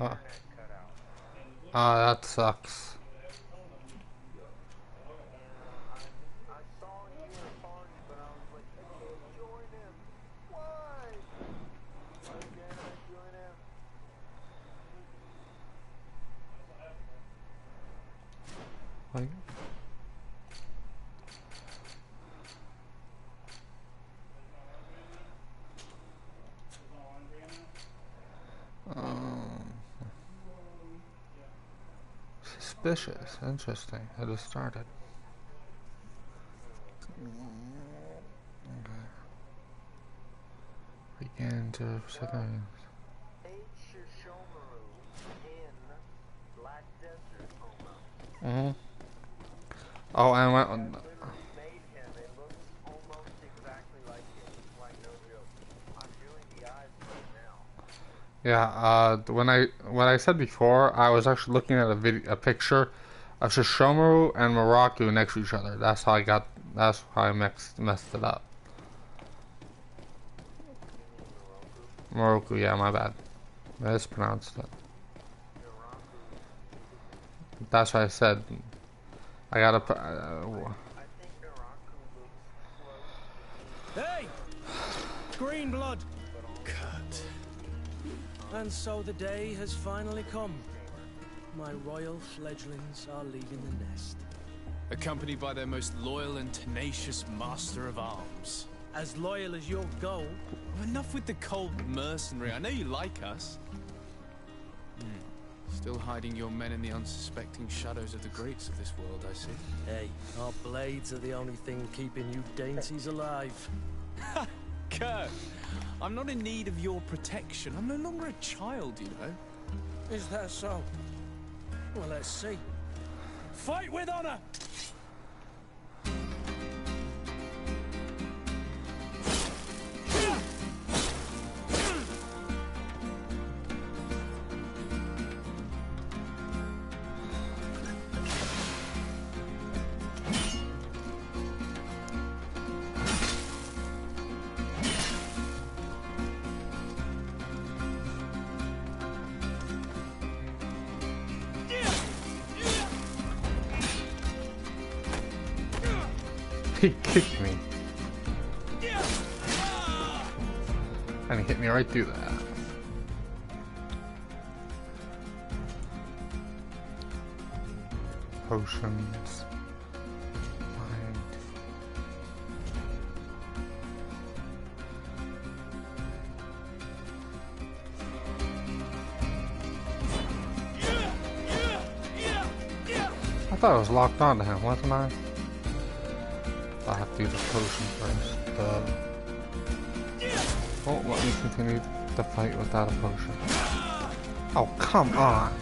Uh, that sucks. Like, suspicious. Interesting. It has started. Okay. Begin to seconds. Oh, and when, yeah, when I said before, I was actually looking at a picture of Shishomaru and Maraku next to each other. That's how I messed it up. Moroku, yeah, my bad. I mispronounced it. That's what I said. I gotta put. Hey! Green blood! Cut. And so the day has finally come. My royal fledglings are leaving the nest. Accompanied by their most loyal and tenacious master of arms. As loyal as you'll go. Enough with the cold mercenary. I know you like us. Still hiding your men in the unsuspecting shadows of the greats of this world, I see. Hey, our blades are the only thing keeping you dainties alive. Ha! Kurt, I'm not in need of your protection. I'm no longer a child, you know. Is that so? Well, let's see. Fight with honor! He kicked me. And he hit me right through that. Potions. Mind. I thought I was locked onto him, wasn't I? I'll have to use a potion first. Won't let me continue the fight without a potion. Oh, come on!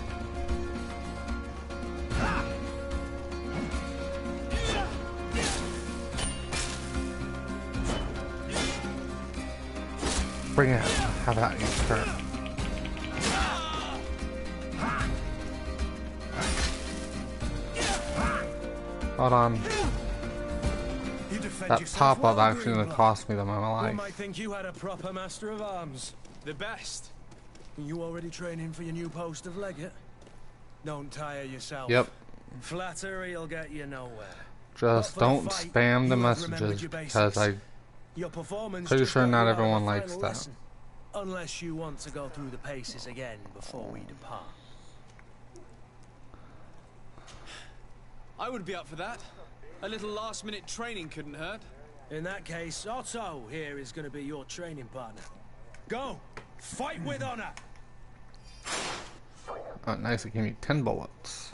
Bring it. Have that in turn. Hold on. That pop-up actually gonna cost me my life. One might think you had a proper master of arms. The best. You already training for your new post of legate? Don't tire yourself. Yep. Flattery'll get you nowhere. Just don't spam the messages because I'm pretty sure not everyone likes that. Unless you want to go through the paces again before we depart. I would be up for that. A little last-minute training couldn't hurt. In that case, Otto here is going to be your training partner. Go! Fight with honor! Oh, nice. It gave me 10 bullets.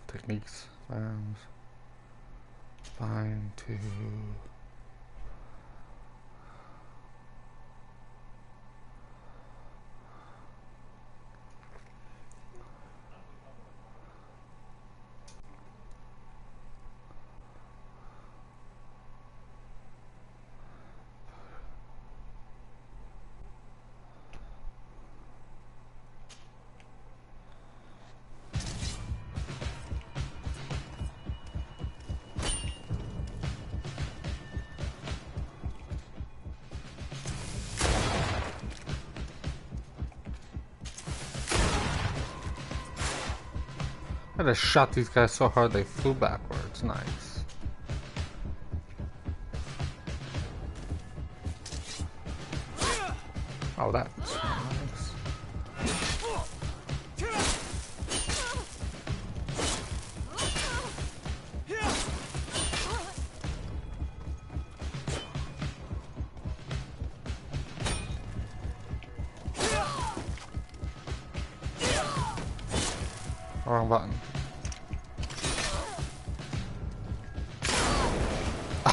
Techniques. Fine to... I just shot these guys so hard they flew backwards. Nice. Oh, that's nice. Wrong button.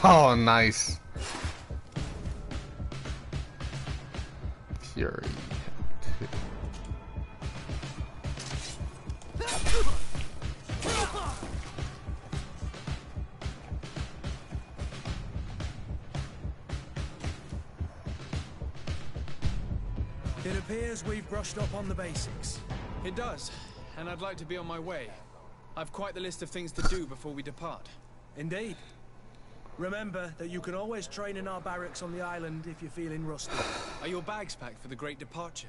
Oh, nice. Fury. It appears we've brushed up on the basics. It does, and I'd like to be on my way. I've quite the list of things to do before we depart. Indeed. Remember that you can always train in our barracks on the island if you're feeling rusty. Are your bags packed for the great departure?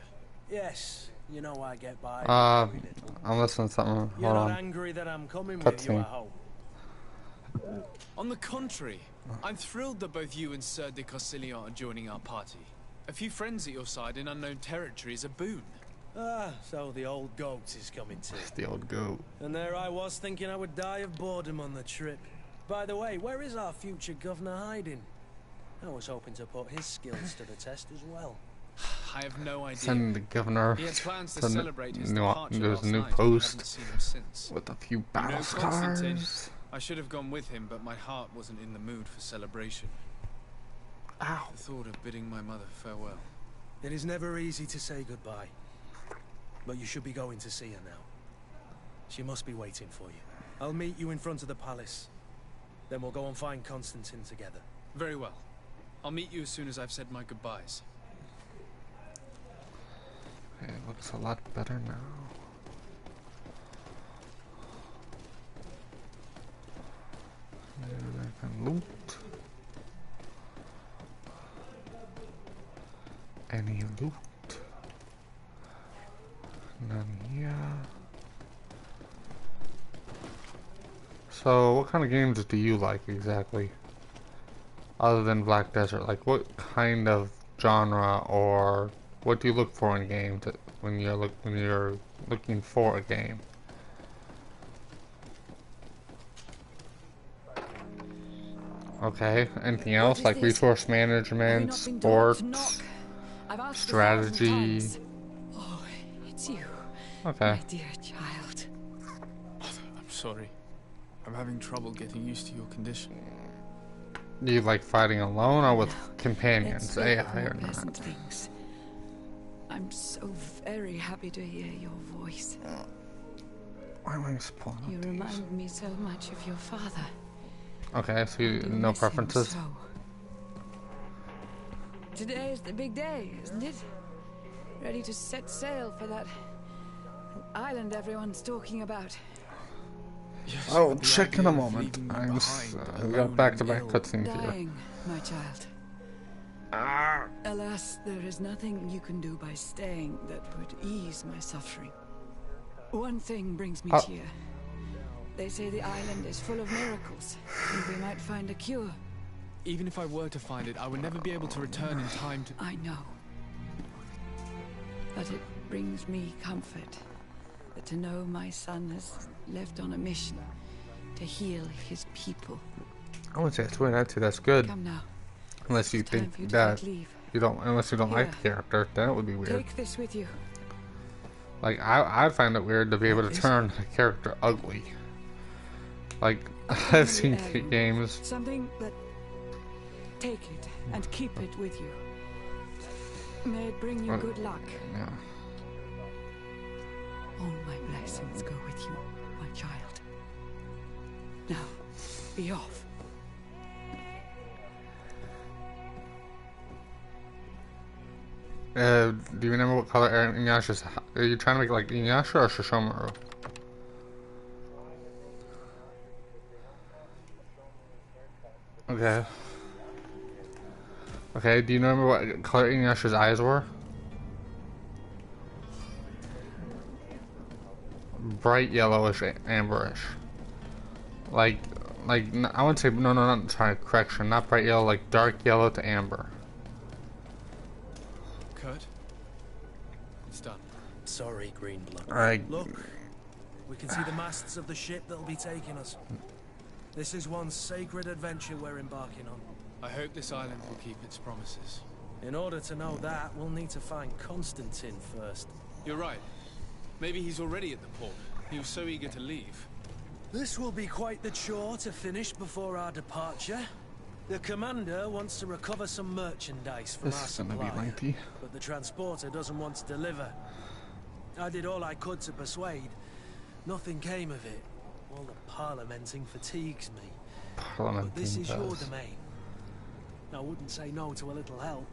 Yes, you know I get by. I'm listening to something. You're Hold not on. angry that I'm coming with you, Cutscene. I hope. On the contrary, I'm thrilled that both you and Sir de Cossilion are joining our party. A few friends at your side in unknown territory is a boon. Ah, so the old goat is coming too. The old goat. And there I was thinking I would die of boredom on the trip. By the way, where is our future governor hiding? I was hoping to put his skills to the test as well. I have no idea. Send the governor He had plans to to celebrate his new, departure there's last a new night, and I post haven't seen him since. with a few You battle know, Constantine, scars. I should have gone with him, but my heart wasn't in the mood for celebration. Ow. The thought of bidding my mother farewell. It is never easy to say goodbye. But you should be going to see her now. She must be waiting for you. I'll meet you in front of the palace. Then we'll go and find Constantine together. Very well. I'll meet you as soon as I've said my goodbyes. Okay, it looks a lot better now. Maybe I can loot. Any loot? None here. So, what kind of games do you like exactly? Other than Black Desert, like what kind of genre or what do you look for in games when you're looking for a game? Okay, anything else like resource management, sports, strategy? Oh, it's you, Okay. my dear child. I'm sorry. I'm having trouble getting used to your condition. Do you like fighting alone or with No, companions, let's AI look for or pleasant not? things. I'm so very happy to hear your voice. Why am I pulling You up these? remind me so much of your father. Okay, so you, I do no miss him preferences? so. Today is the big day, isn't it? Ready to set sail for that island everyone's talking about. Yes, Oh, but the check in idea a of moment. leaving me I behind, got alone back-to-back and ill. cutscenes here. Dying, my child. Alas, there is nothing you can do by staying that would ease my suffering. One thing brings me cheer. They say the island is full of miracles, and we might find a cure. Even if I were to find it, I would never be able to return in time to... I know. But it brings me comfort that to know my son has left on a mission to heal his people. I would say it's weird. I'd say that's good. Come now. Unless you It's time think for you to that take leave. unless you don't like the Here. character, then it would be weird. Take this with you. Like I'd find it weird to be able to What is turn a character ugly. Like I've seen heirloom. games. Something that... Take it and keep it with you. May it bring you Well, good luck. Yeah. All my blessings go with you, my child. Now, be off. Do you remember what color Inuyasha's? Are you trying to make like Inuyasha or Shishomaru? Okay. Okay, do you remember what color Inuyasha's eyes were? bright yellowish, amberish. Like, I wouldn't say, no, not, sorry, correction, not bright yellow, like dark yellow to amber. Kurt, it's done. Sorry, Greenblood. Alright. Look, we can see the masts of the ship that'll be taking us. This is one sacred adventure we're embarking on. I hope this island will keep its promises. In order to know that, we'll need to find Constantine first. You're right. Maybe he's already at the port. He was so eager to leave. This will be quite the chore to finish before our departure. The commander wants to recover some merchandise from our This is gonna be supplier, lengthy. but the transporter doesn't want to deliver. I did all I could to persuade. Nothing came of it. All the parliamenting fatigues me. But this is your domain. I wouldn't say no to a little help.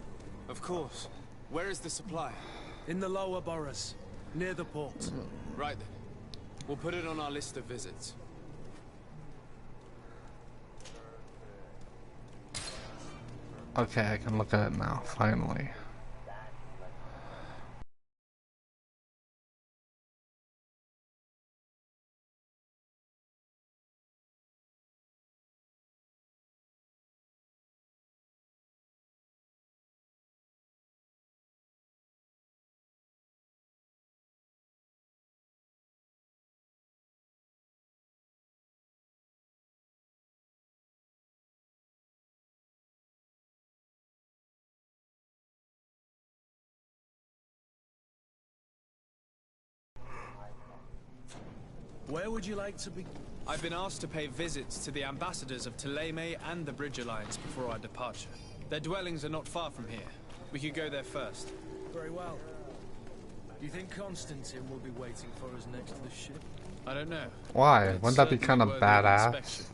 Of course. Where is the supply? In the lower boroughs, near the port. Right then. We'll put it on our list of visits. Okay, I can look at it now, finally. Where would you like to be? I've been asked to pay visits to the ambassadors of Ptolemy and the Bridge Alliance before our departure. Their dwellings are not far from here. We could go there first. Very well. Do you think Constantine will be waiting for us next to the ship? I don't know. Why? It's Wouldn't that be certainly kind of worthy badass? inspection.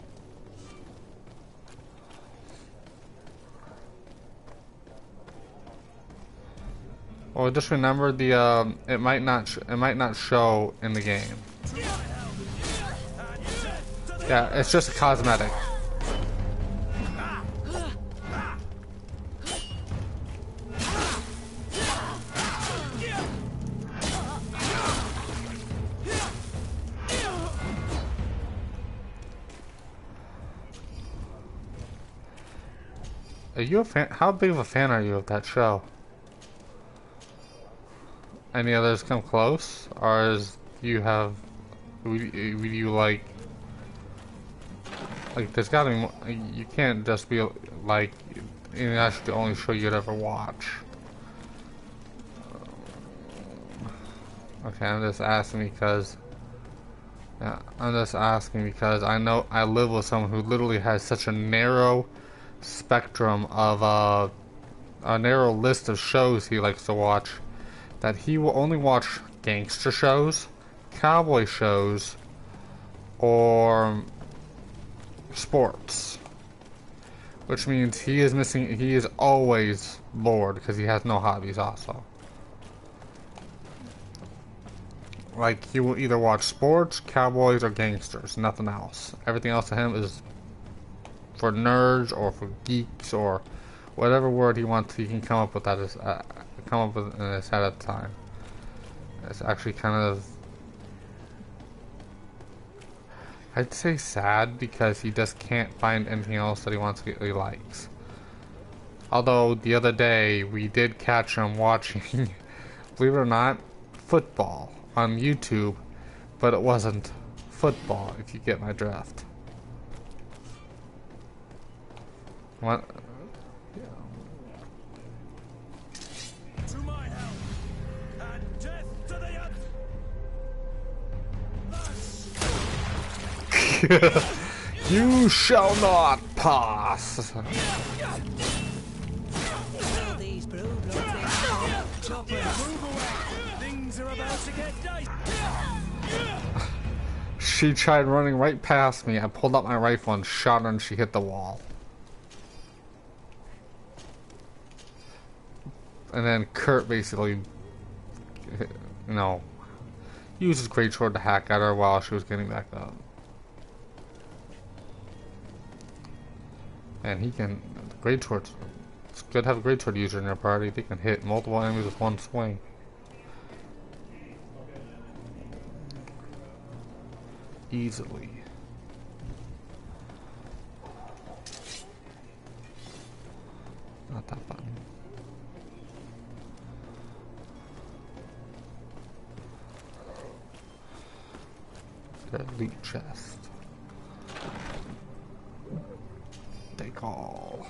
Well, just remember the it might not show in the game. Yeah, it's just cosmetic. Are you a fan? How big of a fan are you of that show? Any others come close, or is you have? Would you like? There's gotta be more. You can't just be like. That should only show you'd ever watch. Okay, I'm just asking because. Yeah, I'm just asking because I know I live with someone who literally has such a narrow spectrum of a narrow list of shows he likes to watch that he will only watch gangster shows, cowboy shows, or sports, which means he is always bored because he has no hobbies also. Like, he will either watch sports, cowboys, or gangsters, nothing else. Everything else to him is for nerds or for geeks or whatever word he wants. He can come up with in his head at the time. It's actually kind of, I'd say, sad because he just can't find anything else that he likes. Although the other day we did catch him watching, believe it or not, football on YouTube, but it wasn't football, if you get my drift. What? To my help, and death to the thus. You shall not pass. These blue bloods, Chopper, move away. Things are about to get dicey. She tried running right past me. I pulled out my rifle and shot her, and she hit the wall. And then Kurt basically, used his great sword to hack at her while she was getting back up. And he can, great swords. It's good to have a great sword user in your party. They can hit multiple enemies with one swing. easily. Not that button. The elite chest. Take all.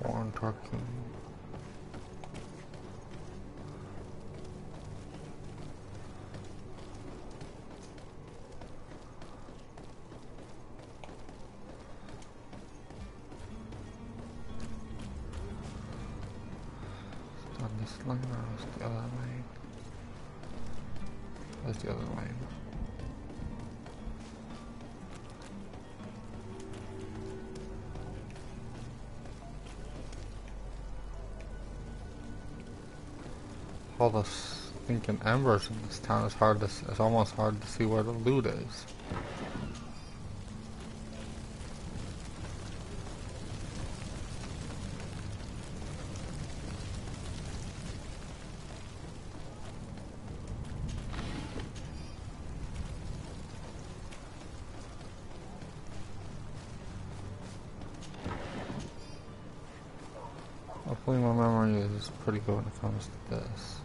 One turkey. On this lane or is the other lane? That's the other lane. All the stinking embers in this town is hard to. It's almost hard to see where the loot is. Hopefully my memory is pretty good when it comes to this.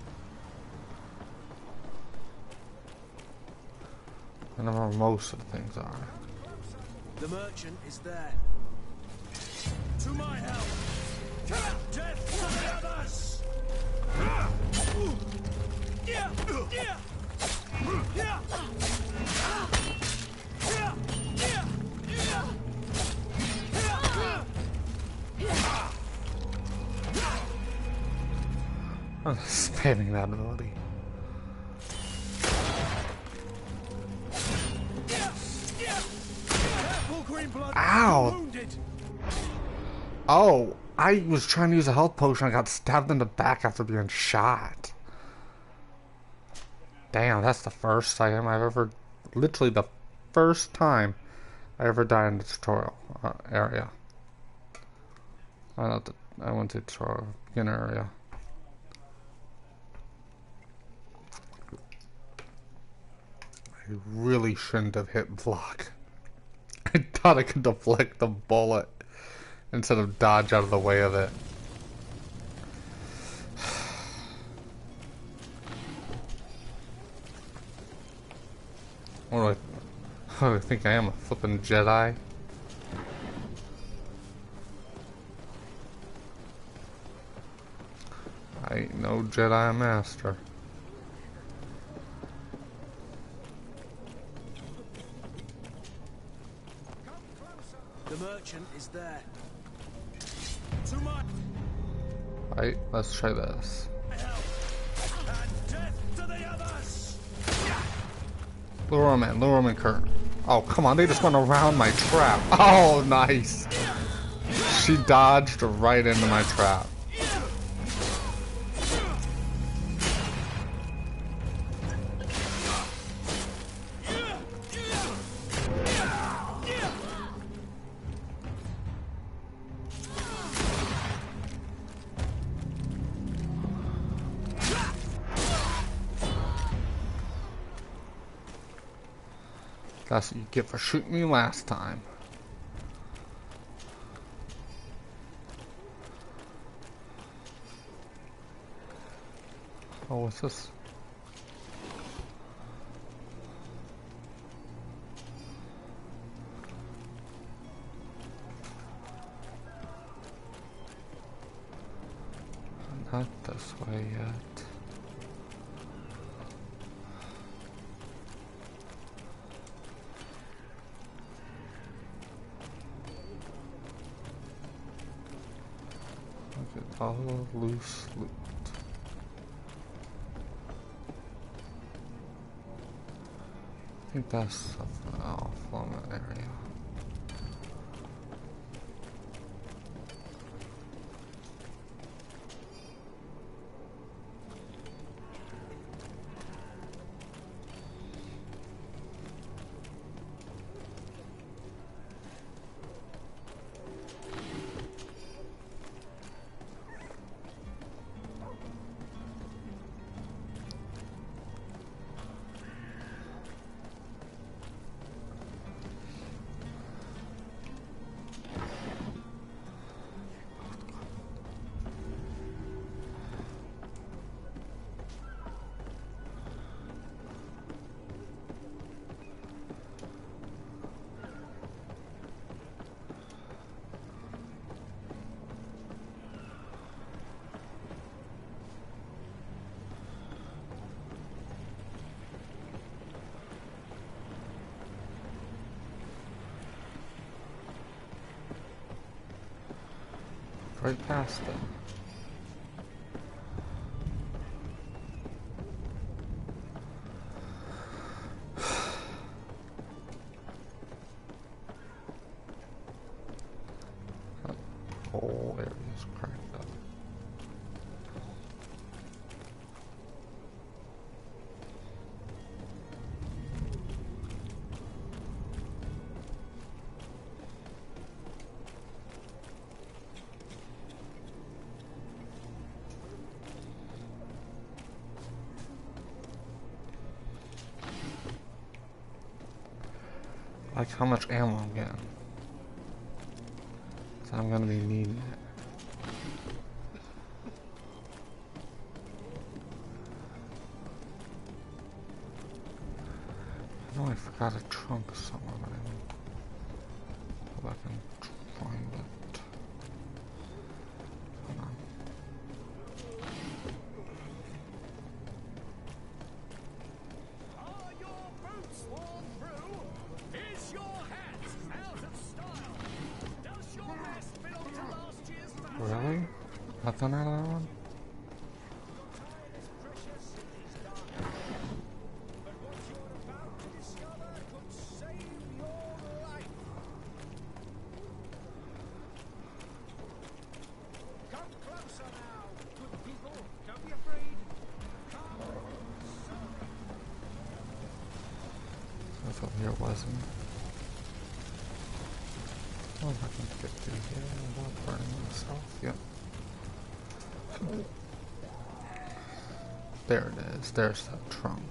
I know where most of the things are. The merchant is there. To my help! Death to the others! I'm spamming that ability. Ow! Oh, I was trying to use a health potion. I got stabbed in the back after being shot. Damn, that's the first time I've ever, literally the first time I ever died in the tutorial area. I went to the tutorial beginner area. I really shouldn't have hit block. I thought I could deflect the bullet instead of dodge out of the way of it. What do I think I am, a flippin' Jedi? I ain't no Jedi master. The merchant is there. To my Right, let's try this. help! And death to the others! Lure him in, Kurt. Oh, come on, they just went around my trap. Oh, nice. She dodged right into my trap. That's what you get for shooting me last time. Oh, what's this? Not this way yet. Look at all the loose loot. I think that's something off on that area. right past it. That whole area's cracked up. Like how much ammo I'm getting. So I'm gonna be needing it. I know I forgot a trunk somewhere, but I didn't go back and find it. Hold on. Are your boots worn through? Is your hat out of style? Does your vest belong to last year's fashion? Really? Nothing out of that one? Your time is precious in these dark days, but what you're about to discover could save your life. Come closer now, good people. Don't be afraid. Come slowly. I thought here wasn't. Oh, if I can get through here without burning myself. Yep. There it is. There's that trunk.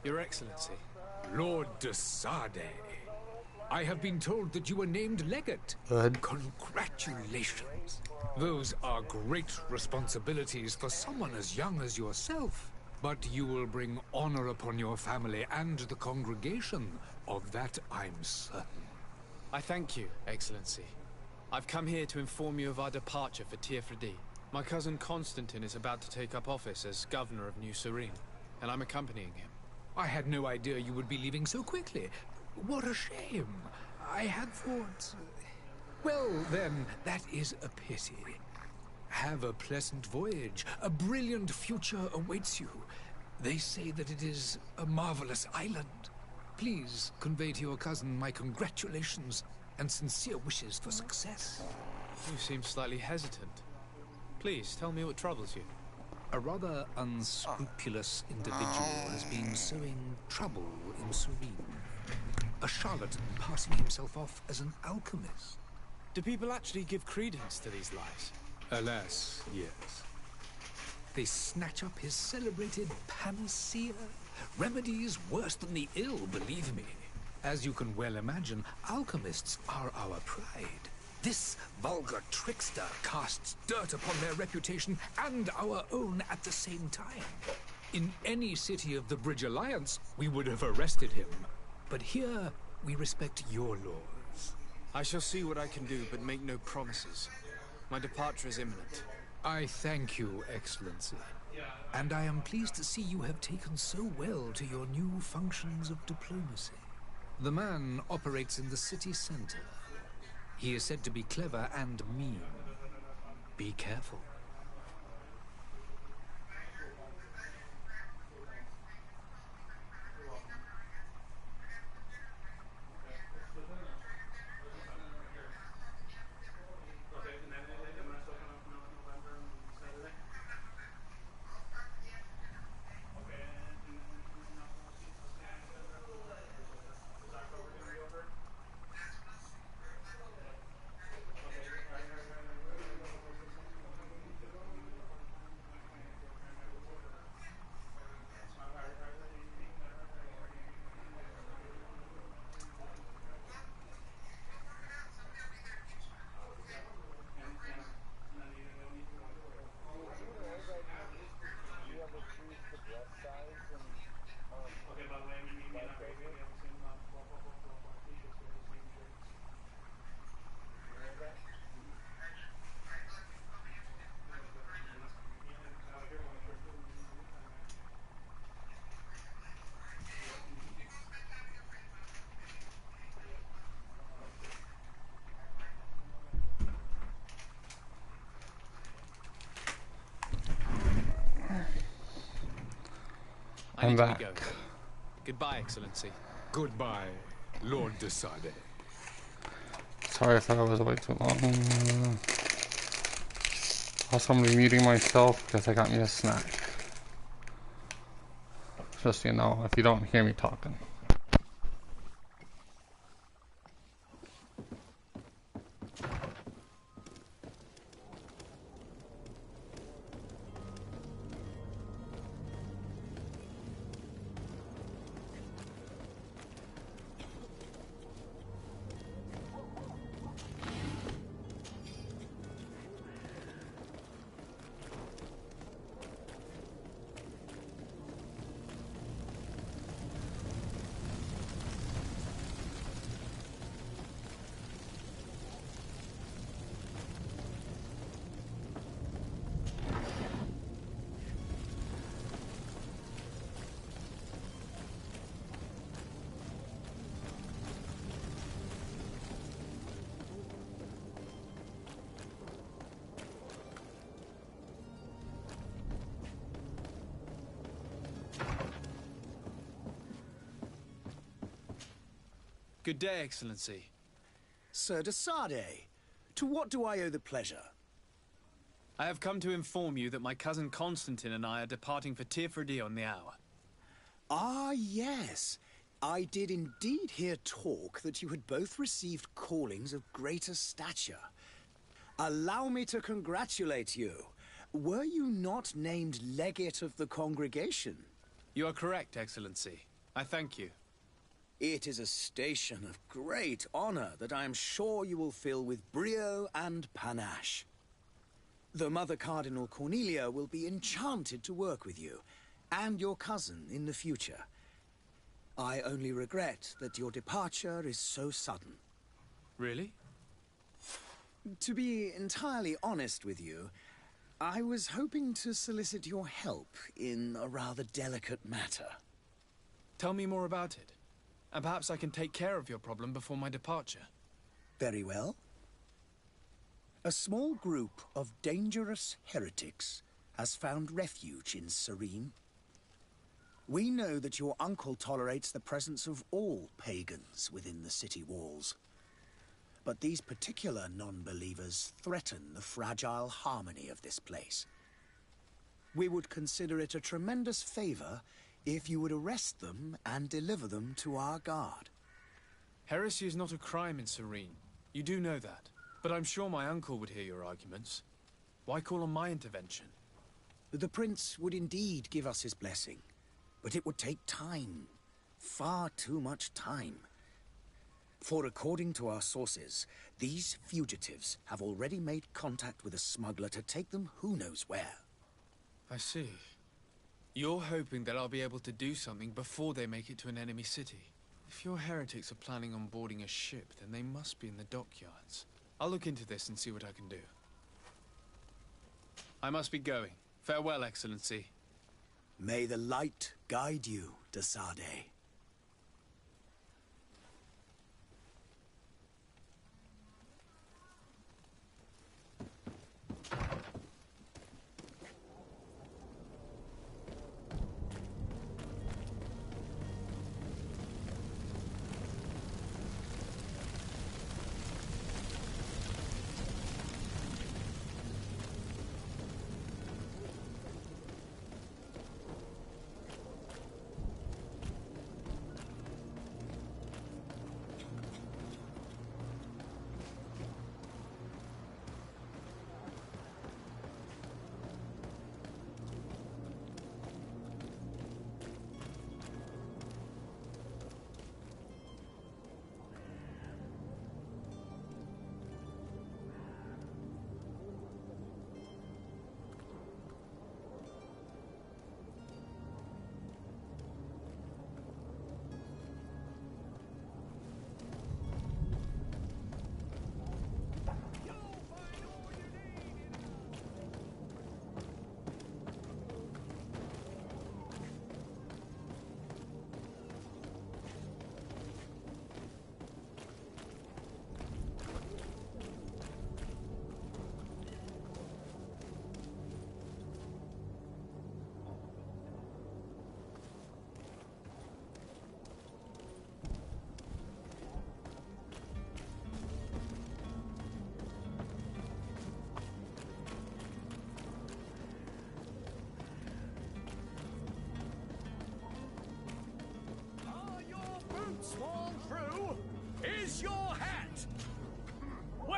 Your Excellency. Lord de Sade, I have been told that you were named legate. Good. Congratulations. Those are great responsibilities for someone as young as yourself. But you will bring honor upon your family and the congregation. Of that I'm certain. I thank you, Excellency. I've come here to inform you of our departure for Tirfredi. My cousin Constantine is about to take up office as governor of New Serene, and I'm accompanying him. I had no idea you would be leaving so quickly. What a shame. I had thought... Well, then, that is a pity. Have a pleasant voyage. A brilliant future awaits you. They say that it is a marvelous island. Please convey to your cousin my congratulations and sincere wishes for success. You seem slightly hesitant. Please, tell me what troubles you. A rather unscrupulous individual has been sowing trouble in Serene. A charlatan passing himself off as an alchemist. Do people actually give credence to these lies? Alas, yes. They snatch up his celebrated panacea. Remedies worse than the ill, believe me. As you can well imagine, alchemists are our pride. This vulgar trickster casts dirt upon their reputation and our own at the same time. In any city of the Bridge Alliance, we would have arrested him. But here, we respect your laws. I shall see what I can do, but make no promises. My departure is imminent. I thank you, Excellency. And I am pleased to see you have taken so well to your new functions of diplomacy. The man operates in the city center. He is said to be clever and mean. Be careful. I I'm need to be back. going. Goodbye, Excellency. Goodbye, Lord de Sade. Sorry if I was way too long. Also, I'm muting myself because I got me a snack. Just so you know, if you don't hear me talking. Good day, Excellency. Sir de Sade, to what do I owe the pleasure? I have come to inform you that my cousin Constantine and I are departing for Tirfredi on the hour. Ah, yes. I did indeed hear talk that you had both received callings of greater stature. Allow me to congratulate you. Were you not named legate of the congregation? You are correct, Excellency. I thank you. It is a station of great honor that I am sure you will fill with brio and panache. The Mother Cardinal Cornelia will be enchanted to work with you, and your cousin in the future. I only regret that your departure is so sudden. Really? To be entirely honest with you, I was hoping to solicit your help in a rather delicate matter. Tell me more about it. And perhaps I can take care of your problem before my departure. Very well. A small group of dangerous heretics has found refuge in Serene. We know that your uncle tolerates the presence of all pagans within the city walls. But these particular non-believers threaten the fragile harmony of this place. We would consider it a tremendous favor if you would arrest them and deliver them to our guard. Heresy is not a crime in Serene. You do know that. But I'm sure my uncle would hear your arguments. Why call on my intervention? The prince would indeed give us his blessing, but it would take time. Far too much time. For according to our sources, these fugitives have already made contact with a smuggler to take them who knows where. I see. You're hoping that I'll be able to do something before they make it to an enemy city. If your heretics are planning on boarding a ship, then they must be in the dockyards. I'll look into this and see what I can do. I must be going. Farewell, Excellency. May the light guide you, de Sade.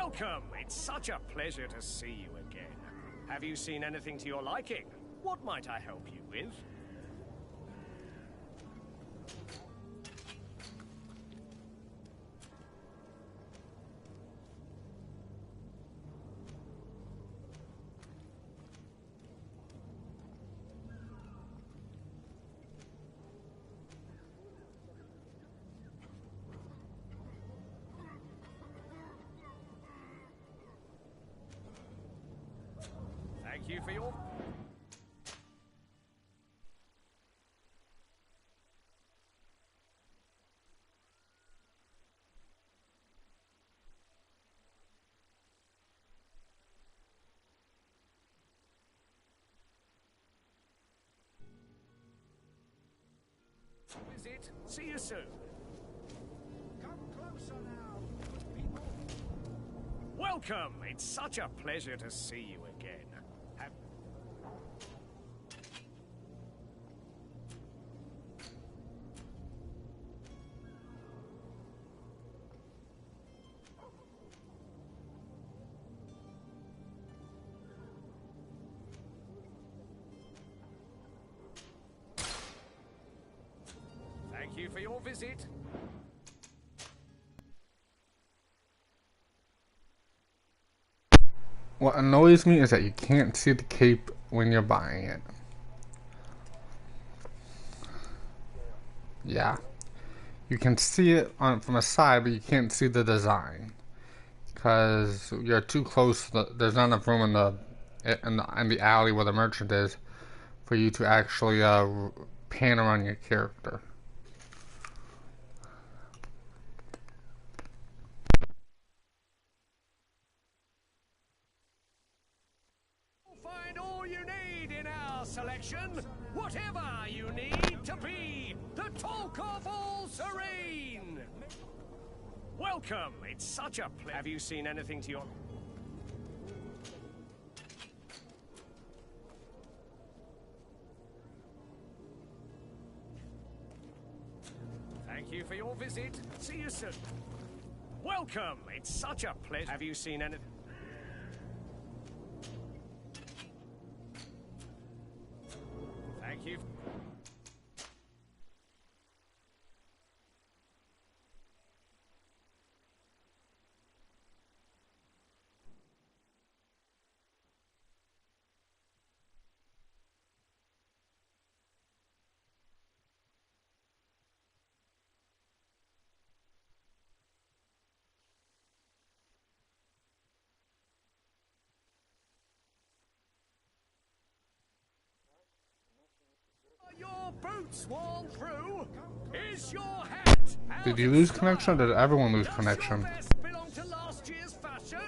Welcome! It's such a pleasure to see you again. Have you seen anything to your liking? What might I help you with? Thank you for your... Visit. See you soon. Come closer now, people. Welcome. It's such a pleasure to see you again. Have... Thank you for your visit. What annoys me is that you can't see the cape when you're buying it. Yeah. You can see it from a side, but you can't see the design. Because you're too close, there's not enough room in the alley where the merchant is for you to actually pan around your character. Find all you need in our selection. Whatever you need to be the talk of all Serene. Welcome. It's such a pleasure. Have you seen anything to your... Thank you for your visit. See you soon. Welcome. It's such a pleasure. Have you seen anything? Thank you. Your boots worn through. Is your hat? Did you lose connection, or did everyone lose connection? Belong to last year's fashion?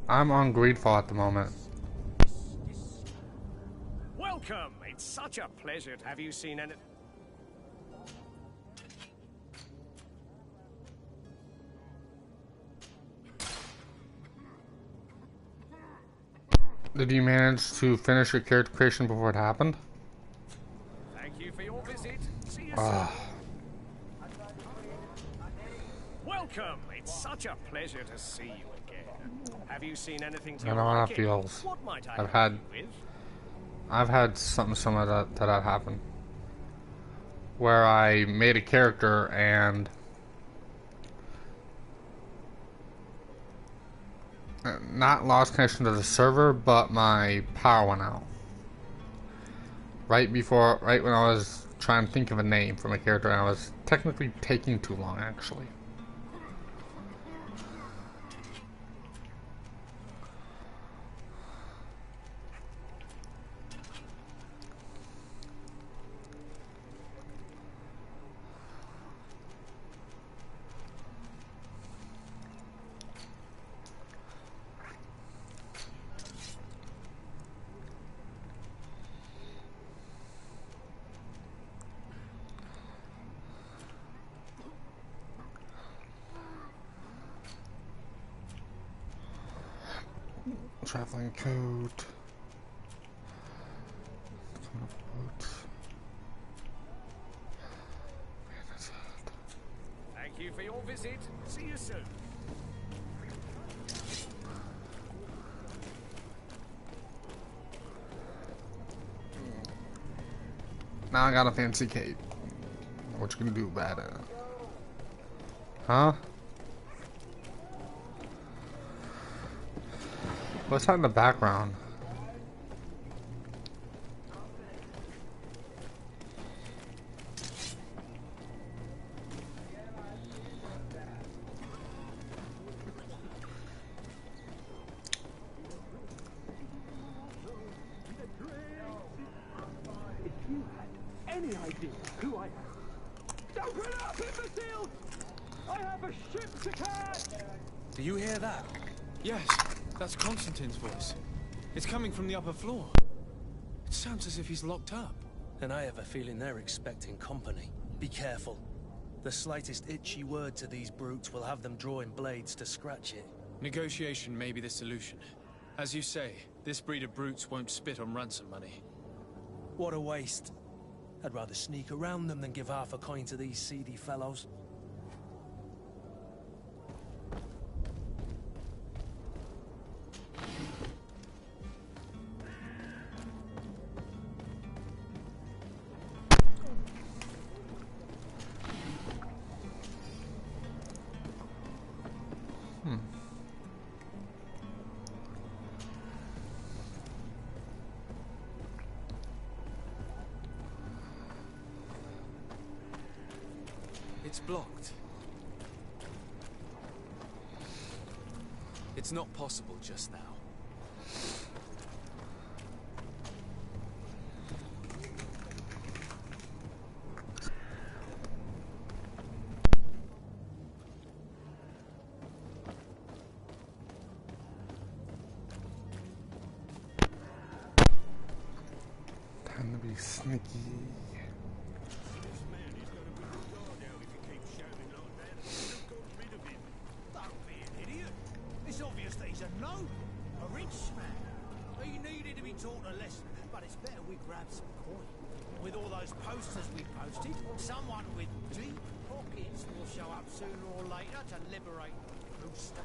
I'm on GreedFall at the moment. Welcome. It's such a pleasure. Have you seen any... Did you manage to finish your character creation before it happened? Thank you for your visit. See you soon. Welcome. It's such a pleasure to see you again. Have you seen anything to I your know how that liking? feels. What might I I've help had- you with? I've had something similar to that happen. Where I made a character and not lost connection to the server, but my power went out. Right when I was trying to think of a name for my character, and I was technically taking too long, actually. Traveling coat. Thank you for your visit. See you soon. Now I got a fancy cape. What you gonna do about it? Huh? What's that in the background? Any idea who I am? Open up, imbeciles! I have a ship to catch! Do you hear that? Yes, that's Constantine's voice. It's coming from the upper floor. It sounds as if he's locked up. And I have a feeling they're expecting company. Be careful. The slightest itchy word to these brutes will have them drawing blades to scratch it. Negotiation may be the solution. As you say, this breed of brutes won't spit on ransom money. What a waste. I'd rather sneak around them than give half a coin to these seedy fellows. It's blocked. It's not possible just now. Time to be sneaky. It's obvious that he's a gnome, a rich man. He needed to be taught a lesson, but it's better we grab some coin. With all those posters we posted, someone with deep pockets will show up sooner or later to liberate Rooster.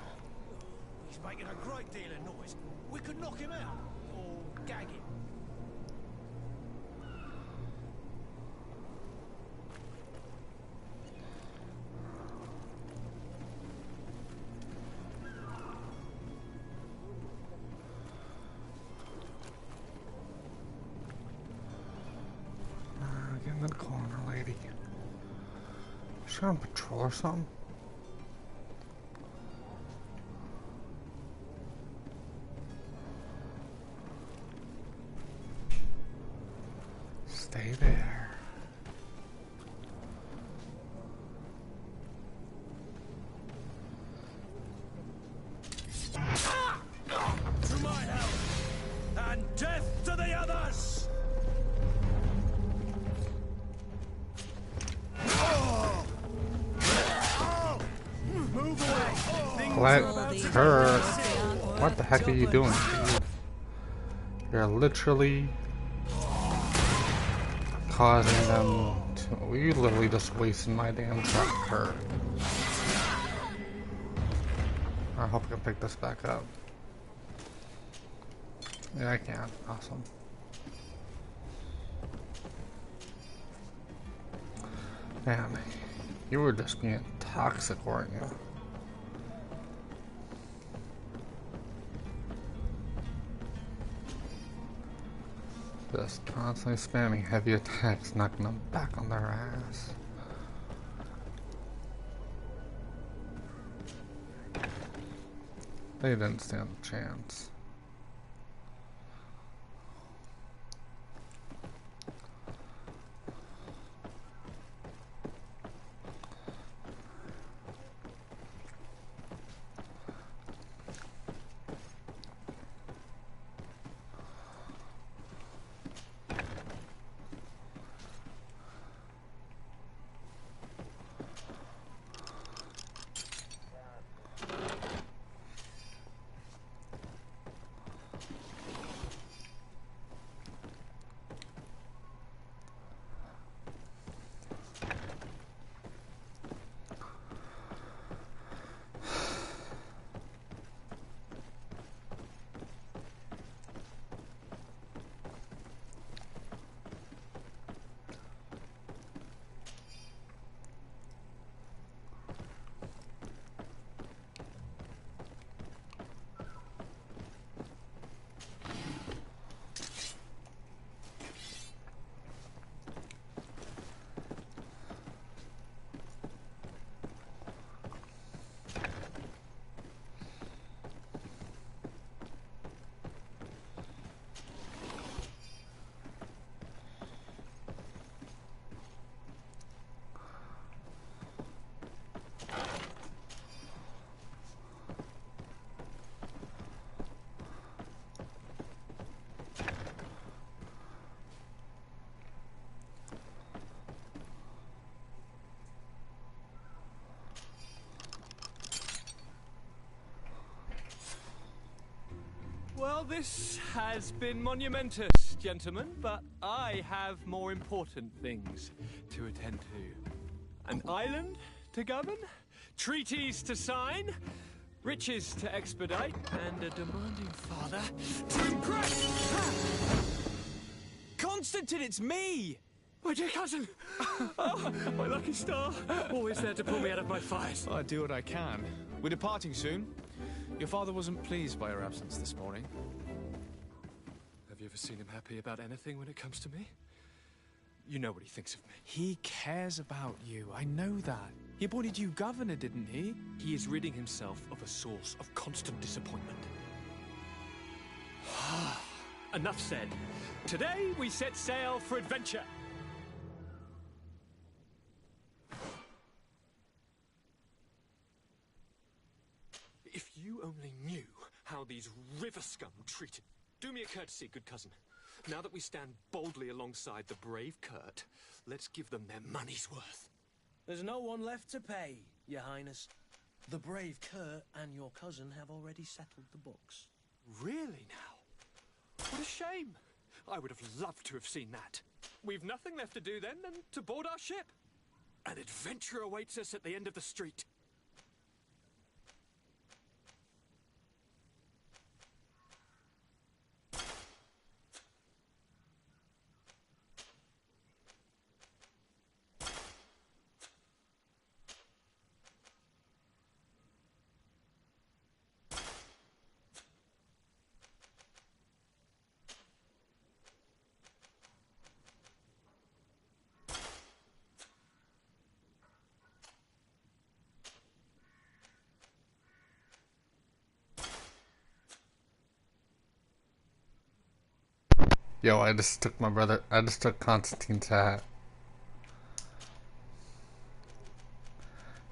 He's making a great deal of noise. We could knock him out, or gag him. Get in the corner, lady. Is she on patrol or something? Stay there. To my house, and death to the others! Move away! Let her. What the heck are you doing? You're literally causing them to. You literally just wasting my damn truck. Her. I hope I can pick this back up. Yeah, I can. Awesome. Man, you were just being toxic, weren't you? Just constantly spamming heavy attacks, knocking them back on their ass. They didn't stand a chance. this has been monumentous, gentlemen, but I have more important things to attend to. An island to govern, treaties to sign, riches to expedite, and a demanding father to impress. Constantine, it's me! My dear cousin! Oh, my lucky star. Always there to pull me out of my fires. Well, I do what I can. We're departing soon. Your father wasn't pleased by your absence this morning. Have you ever seen him happy about anything when it comes to me? You know what he thinks of me. He cares about you. I know that. He appointed you governor, didn't he? He is ridding himself of a source of constant disappointment. Enough said. Today we set sail for adventure. If you only knew how these river scum treated... Do me a courtesy, good cousin. Now that we stand boldly alongside the brave Kurt, let's give them their money's worth. There's no one left to pay, Your Highness. The brave Kurt and your cousin have already settled the books. Really now? What a shame. I would have loved to have seen that. We've nothing left to do then than to board our ship. An adventure awaits us at the end of the street. Yo, I just took Constantine's hat.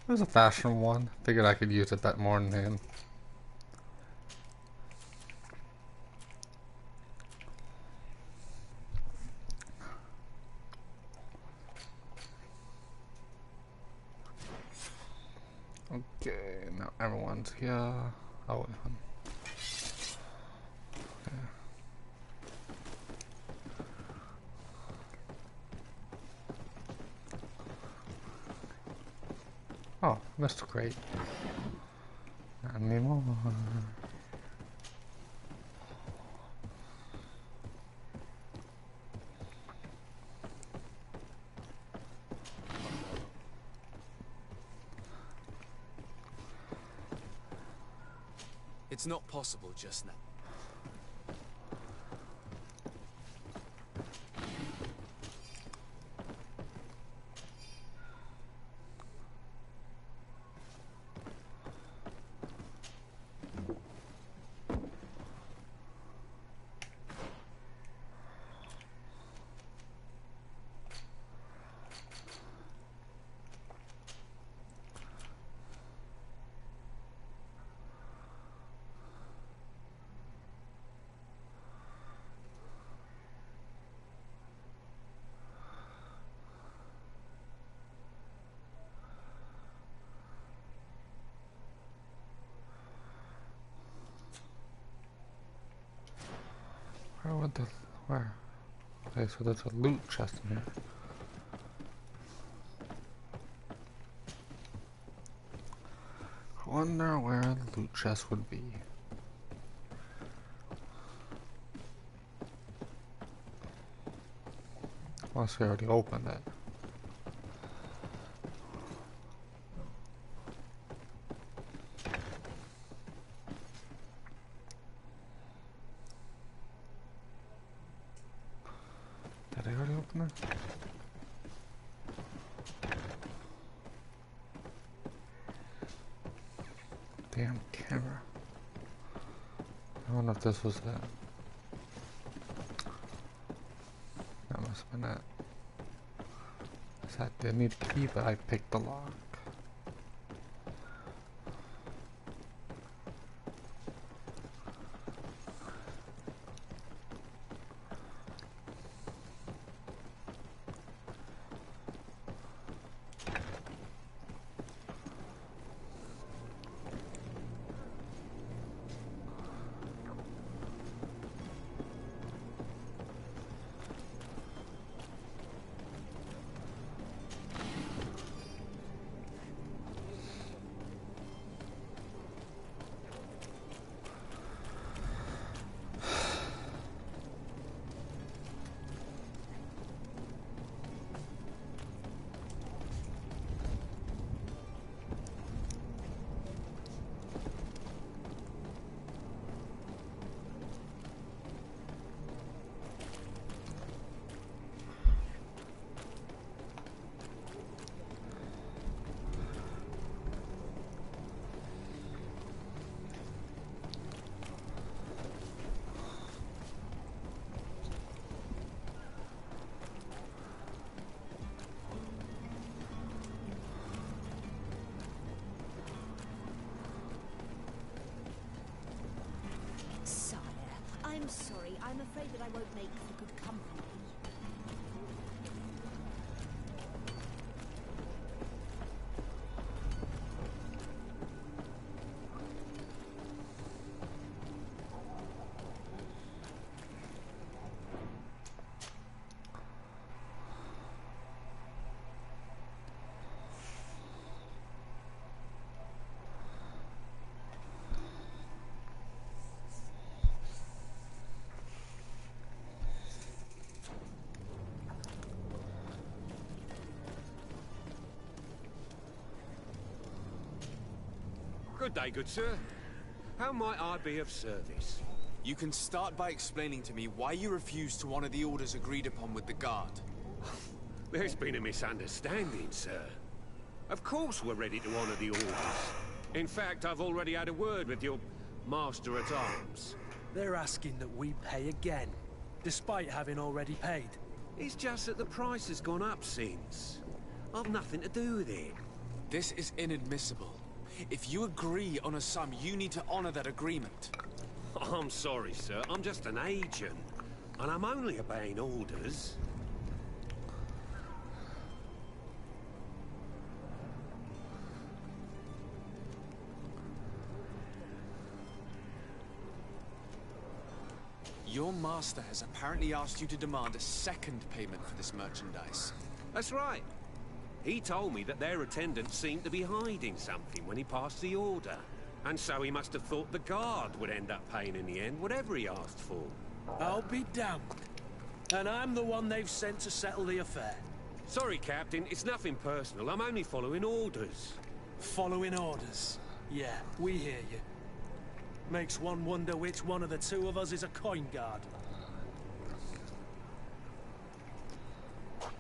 It was a fashion one. Figured I could use it that more than him. Okay, now everyone's here. Oh, wait. Oh, that's great. Not anymore. It's not possible just now. Where? Okay, so there's a loot chest in here. I wonder where the loot chest would be. Unless we already opened it. Did I already open it? Damn camera. I don't know if this was it. That must have been it. I didn't need a key, but I picked the lock. I'm afraid that I won't make for good company. Good day, good sir. How might I be of service? You can start by explaining to me why you refuse to honor the orders agreed upon with the guard. There's been a misunderstanding, sir. Of course we're ready to honor the orders. In fact, I've already had a word with your master-at-arms. They're asking that we pay again, despite having already paid. It's just that the price has gone up since. I've nothing to do with it. This is inadmissible. If you agree on a sum, you need to honor that agreement. I'm sorry, sir. I'm just an agent. And I'm only obeying orders. Your master has apparently asked you to demand a second payment for this merchandise. That's right. He told me that their attendants seemed to be hiding something when he passed the order. And so he must have thought the guard would end up paying in the end, whatever he asked for. I'll be damned. And I'm the one they've sent to settle the affair. Sorry, Captain, it's nothing personal. I'm only following orders. Following orders. Yeah, we hear you. Makes one wonder which one of the two of us is a coin guard.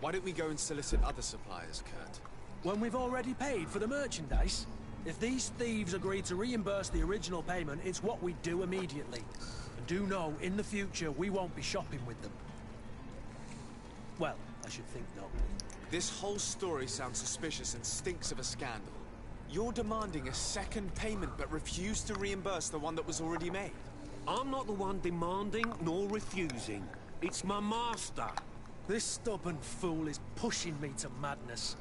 Why don't we go and solicit other suppliers, Kurt? When we've already paid for the merchandise? If these thieves agree to reimburse the original payment, it's what we do immediately. And do know, in the future, we won't be shopping with them. Well, I should think not. This whole story sounds suspicious and stinks of a scandal. You're demanding a second payment but refuse to reimburse the one that was already made. I'm not the one demanding nor refusing. It's my master. This stubborn fool is pushing me to madness.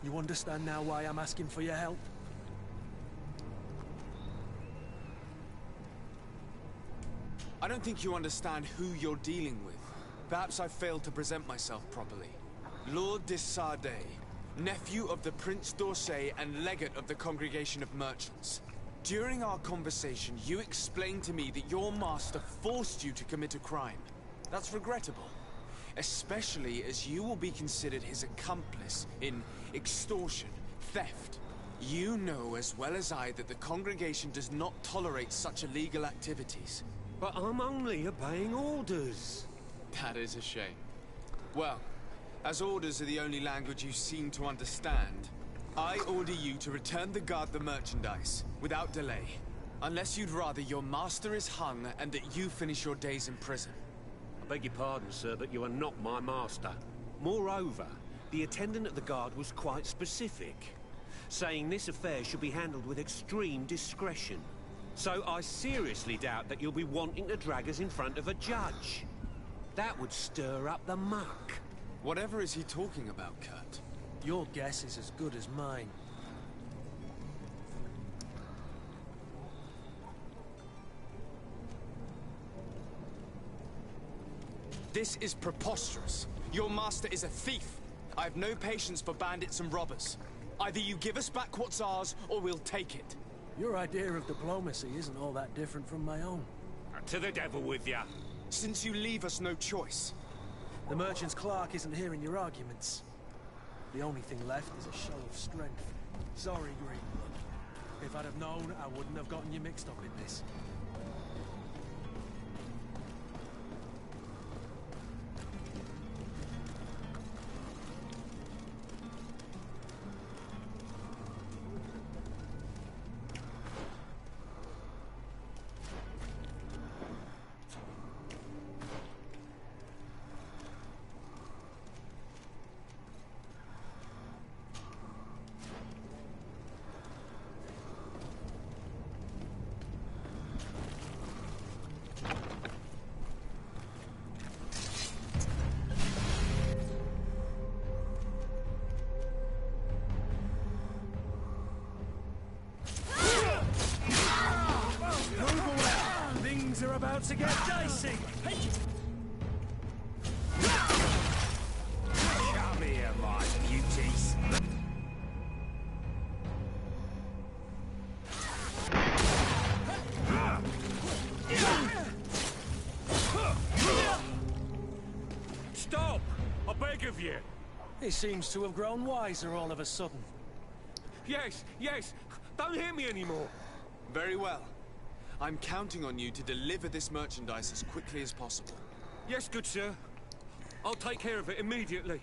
You understand now why I'm asking for your help? I don't think you understand who you're dealing with. Perhaps I failed to present myself properly. Lord de Sardet, nephew of the Prince d'Orsay and legate of the Congregation of Merchants. During our conversation, you explained to me that your master forced you to commit a crime. That's regrettable. Especially as you will be considered his accomplice in extortion, theft. You know as well as I that the congregation does not tolerate such illegal activities. But I'm only obeying orders. That is a shame. Well, as orders are the only language you seem to understand, I order you to return the guard the merchandise, without delay. Unless you'd rather your master is hung and that you finish your days in prison. I beg your pardon, sir, but you are not my master. Moreover, the attendant at the guard was quite specific, saying this affair should be handled with extreme discretion. So I seriously doubt that you'll be wanting to drag us in front of a judge. That would stir up the muck. Whatever is he talking about, Kurt? Your guess is as good as mine. This is preposterous. Your master is a thief. I have no patience for bandits and robbers. Either you give us back what's ours, or we'll take it. Your idea of diplomacy isn't all that different from my own. To the devil with ya. Since you leave us no choice. The merchant's clerk isn't hearing your arguments. The only thing left is a show of strength. Sorry, Greenblood. If I'd have known, I wouldn't have gotten you mixed up in this. about to get dicey. Come here, my beauties. Stop! I beg of you. He seems to have grown wiser all of a sudden. Yes, yes. Don't hit me anymore. Very well. I'm counting on you to deliver this merchandise as quickly as possible. Yes, good sir. I'll take care of it immediately.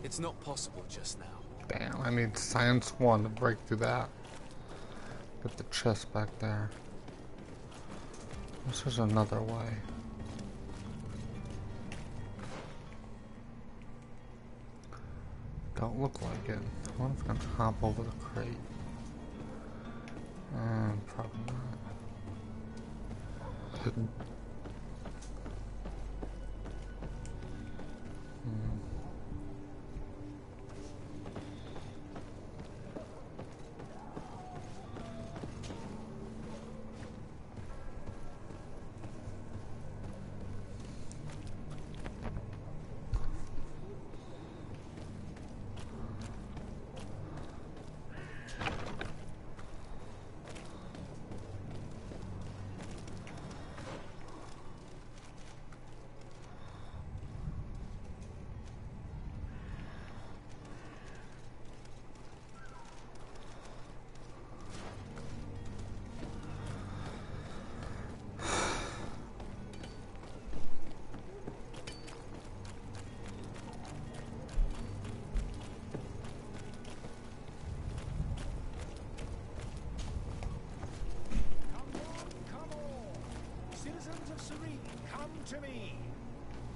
It's not possible just now. Damn, I need science 1 to break through that. Get the chest back there. This is another way. Don't look like it. I wonder if I can hop over the crate. Probably not. Citizens of Serene, come to me.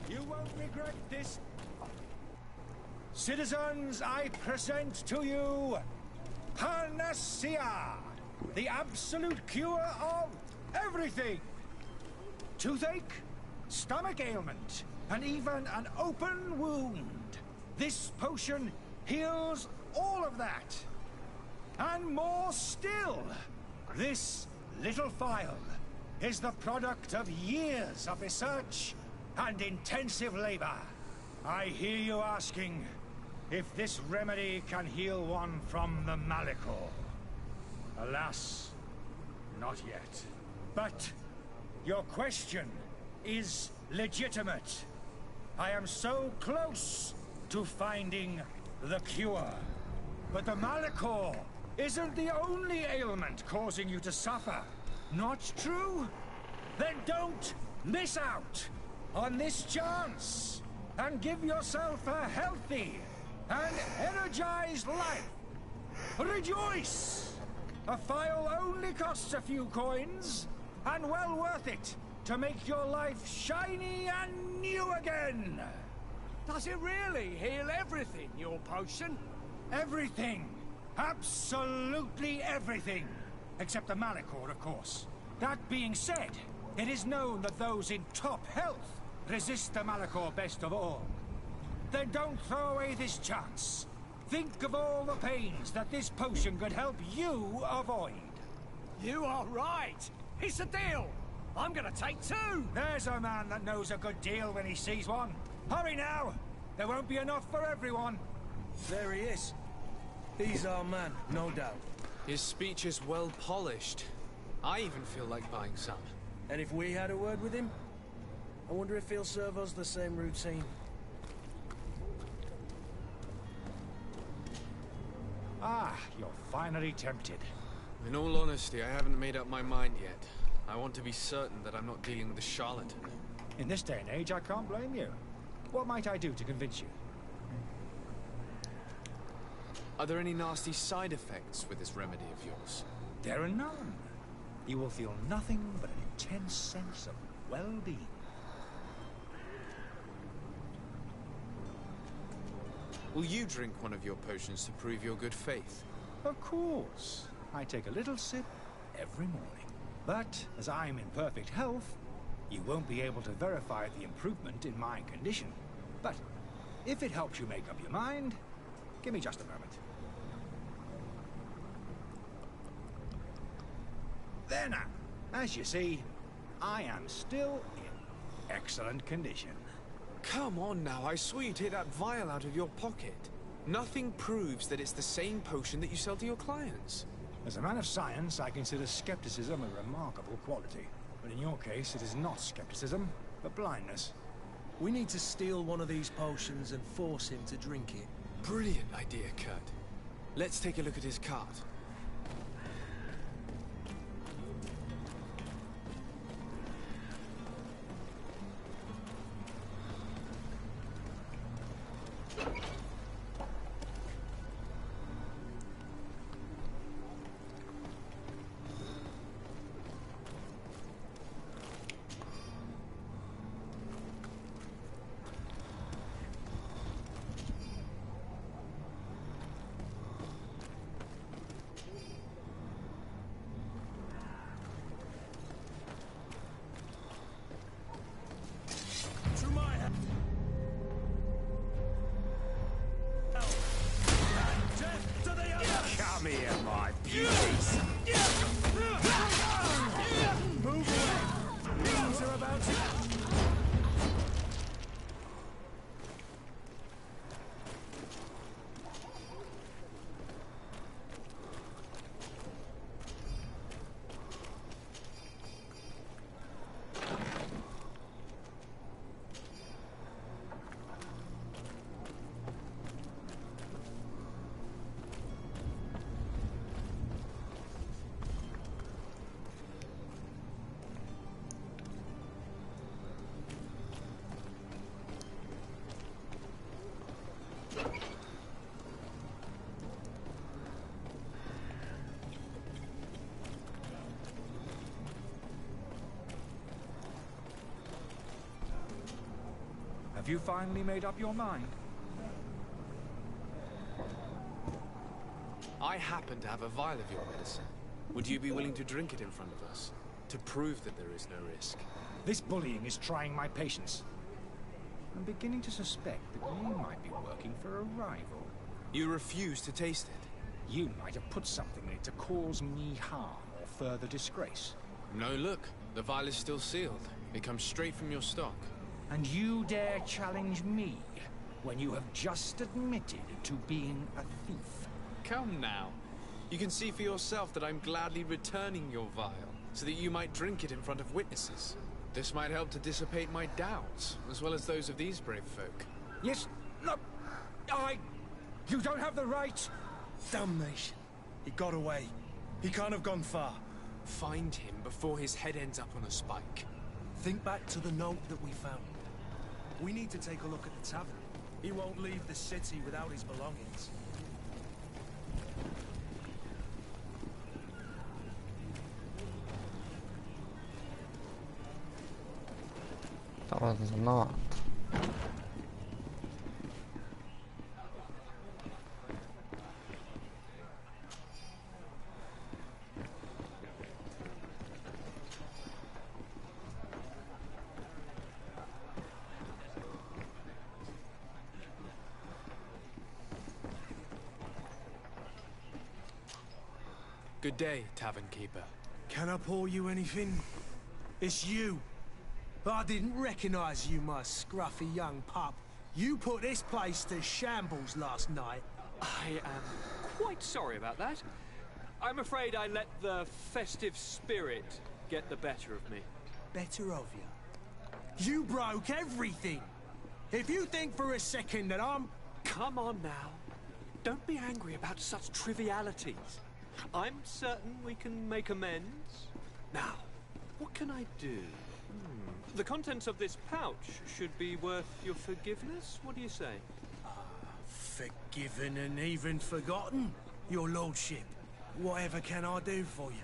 You won't regret this. Citizens, I present to you Panacea, the absolute cure of everything. Toothache, stomach ailment, and even an open wound. This potion heals all of that. And more still, this little phial is the product of years of research and intensive labor. I hear you asking if this remedy can heal one from the Malachor. Alas, not yet. But your question is legitimate. I am so close to finding the cure. But the Malachor isn't the only ailment causing you to suffer. Not true? Then don't miss out on this chance and give yourself a healthy and energized life. Rejoice! A phial only costs a few coins, and well worth it to make your life shiny and new again. Does it really heal everything, your potion? Everything. Absolutely everything. Except the Malachor, of course. That being said, it is known that those in top health resist the Malachor best of all. Then don't throw away this chance. Think of all the pains that this potion could help you avoid. You are right. It's a deal. I'm gonna take 2. There's a man that knows a good deal when he sees one. Hurry now. There won't be enough for everyone. There he is. He's our man, no doubt. His speech is well polished. I even feel like buying some. And if we had a word with him, I wonder if he'll serve us the same routine. Ah, you're finally tempted. In all honesty, I haven't made up my mind yet. I want to be certain that I'm not dealing with a charlatan. In this day and age, I can't blame you. What might I do to convince you? Are there any nasty side effects with this remedy of yours? There are none. You will feel nothing but an intense sense of well-being. Will you drink one of your potions to prove your good faith? Of course. I take a little sip every morning. But as I'm in perfect health, you won't be able to verify the improvement in my condition. But if it helps you make up your mind, give me just a moment. There now. As you see, I am still in excellent condition. Come on now, I swear you take that vial out of your pocket. Nothing proves that it's the same potion that you sell to your clients. As a man of science, I consider skepticism a remarkable quality. But in your case, it is not skepticism, but blindness. We need to steal one of these potions and force him to drink it. Brilliant idea, Kurt. Let's take a look at his cart. Come here, my beauties. Move away. Things are about to... Have you finally made up your mind? I happen to have a vial of your medicine. Would you be willing to drink it in front of us? To prove that there is no risk? This bullying is trying my patience. I'm beginning to suspect that you might be working for a rival. You refuse to taste it? You might have put something in it to cause me harm or further disgrace. No, look. The vial is still sealed. It comes straight from your stock. And you dare challenge me when you have just admitted to being a thief? Come now. You can see for yourself that I'm gladly returning your vial, so that you might drink it in front of witnesses. This might help to dissipate my doubts, as well as those of these brave folk. Yes, no, you don't have the right. Damnation. He got away. He can't have gone far. Find him before his head ends up on a spike. Think back to the note that we found. We need to take a look at the tavern. He won't leave the city without his belongings. That was not. Good day, tavern keeper. Can I pour you anything? It's you. I didn't recognize you, my scruffy young pup. You put this place to shambles last night. I am quite sorry about that. I'm afraid I let the festive spirit get the better of me. Better of you? You broke everything. If you think for a second that I'm... Come on now. Don't be angry about such trivialities. I'm certain we can make amends. Now, what can I do? The contents of this pouch should be worth your forgiveness. What do you say? Forgiven and even forgotten, your lordship. Whatever can I do for you?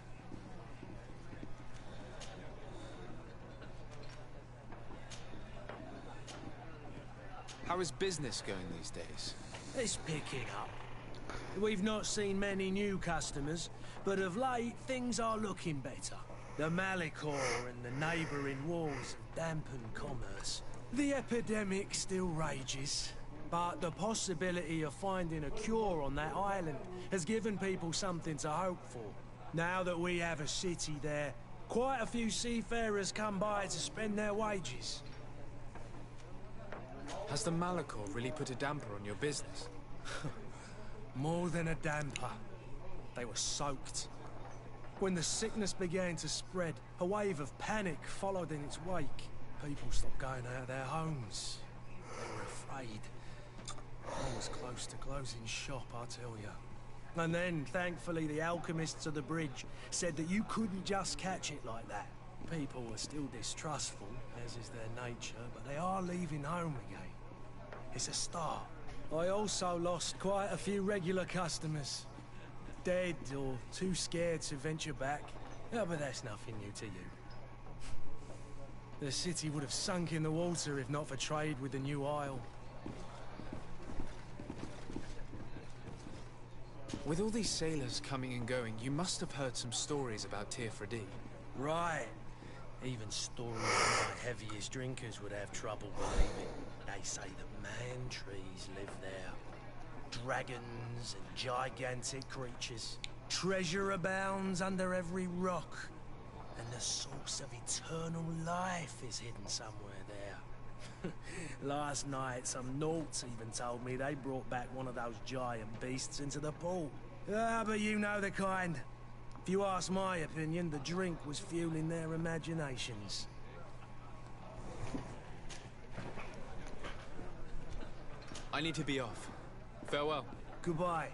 How is business going these days? It's picking up. We've not seen many new customers, but of late things are looking better. The Malicor and the neighbouring wars have dampened commerce. The epidemic still rages, but the possibility of finding a cure on that island has given people something to hope for. Now that we have a city there, quite a few seafarers come by to spend their wages. Has the Malicor really put a damper on your business? More than a damper. They were soaked. When the sickness began to spread, a wave of panic followed in its wake. People stopped going out of their homes. They were afraid. I was close to closing shop, I tell you. And then, thankfully, the alchemists of the bridge said that you couldn't just catch it like that. People were still distrustful, as is their nature, but they are leaving home again. It's a start. I also lost quite a few regular customers. Dead or too scared to venture back. Oh, but that's nothing new to you. The city would have sunk in the water if not for trade with the new isle. With all these sailors coming and going, you must have heard some stories about Tirfredi. Right. Even stories my heaviest drinkers would have trouble believing. They say that man-trees live there. Dragons and gigantic creatures. Treasure abounds under every rock. And the source of eternal life is hidden somewhere there. Last night, some Nauts even told me they brought back one of those giant beasts into the pool. Ah, but you know the kind. If you ask my opinion, the drink was fueling their imaginations. I need to be off. Farewell. Goodbye.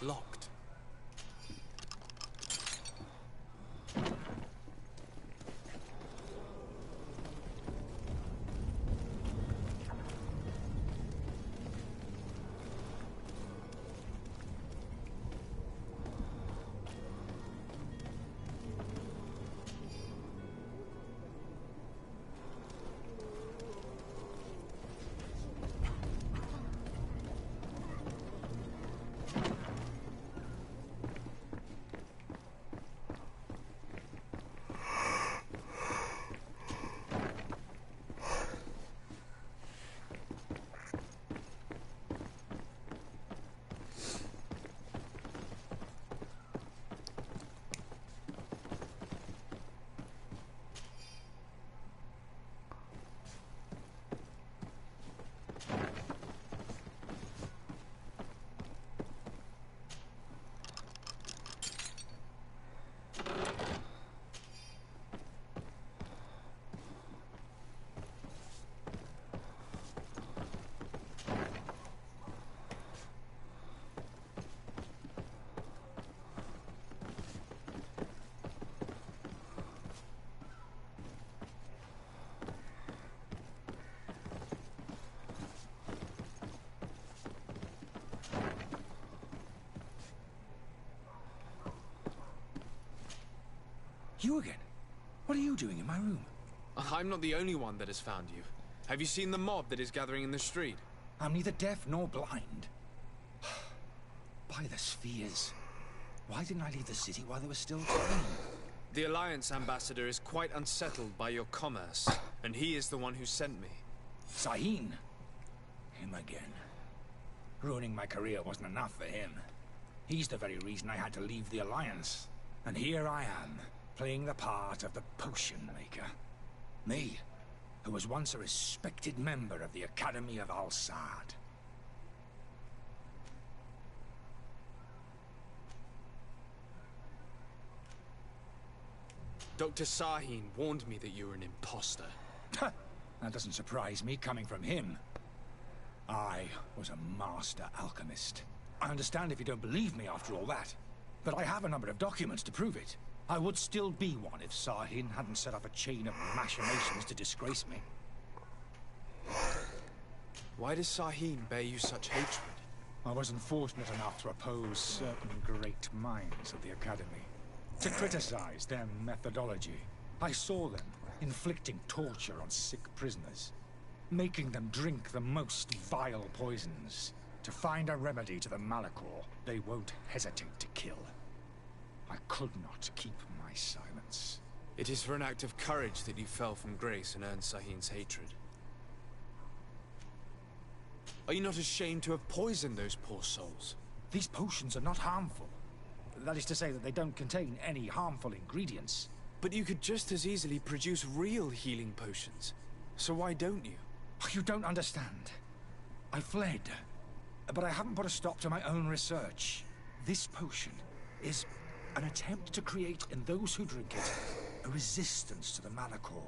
Locked. You again? What are you doing in my room? I'm not the only one that has found you. Have you seen the mob that is gathering in the street? I'm neither deaf nor blind. By the spheres. Why didn't I leave the city while they were still time? The Alliance ambassador is quite unsettled by your commerce, and he is the one who sent me. Sahin? Him again. Ruining my career wasn't enough for him. He's the very reason I had to leave the Alliance. And here I am, playing the part of the potion maker. Me, who was once a respected member of the Academy of Al-Sad. Dr. Sahin warned me that you were an imposter. That doesn't surprise me, coming from him. I was a master alchemist. I understand if you don't believe me after all that, but I have a number of documents to prove it. I would still be one if Sahin hadn't set up a chain of machinations to disgrace me. Why does Sahin bear you such hatred? I wasn't fortunate enough to oppose certain great minds of the Academy. To criticize their methodology. I saw them inflicting torture on sick prisoners, making them drink the most vile poisons. To find a remedy to the malachor they won't hesitate to kill. I could not keep my silence. It is for an act of courage that you fell from grace and earned Sahin's hatred. Are you not ashamed to have poisoned those poor souls? These potions are not harmful. That is to say that they don't contain any harmful ingredients. But you could just as easily produce real healing potions. So why don't you? You don't understand. I fled. But I haven't put a stop to my own research. This potion is an attempt to create in those who drink it a resistance to the malachor.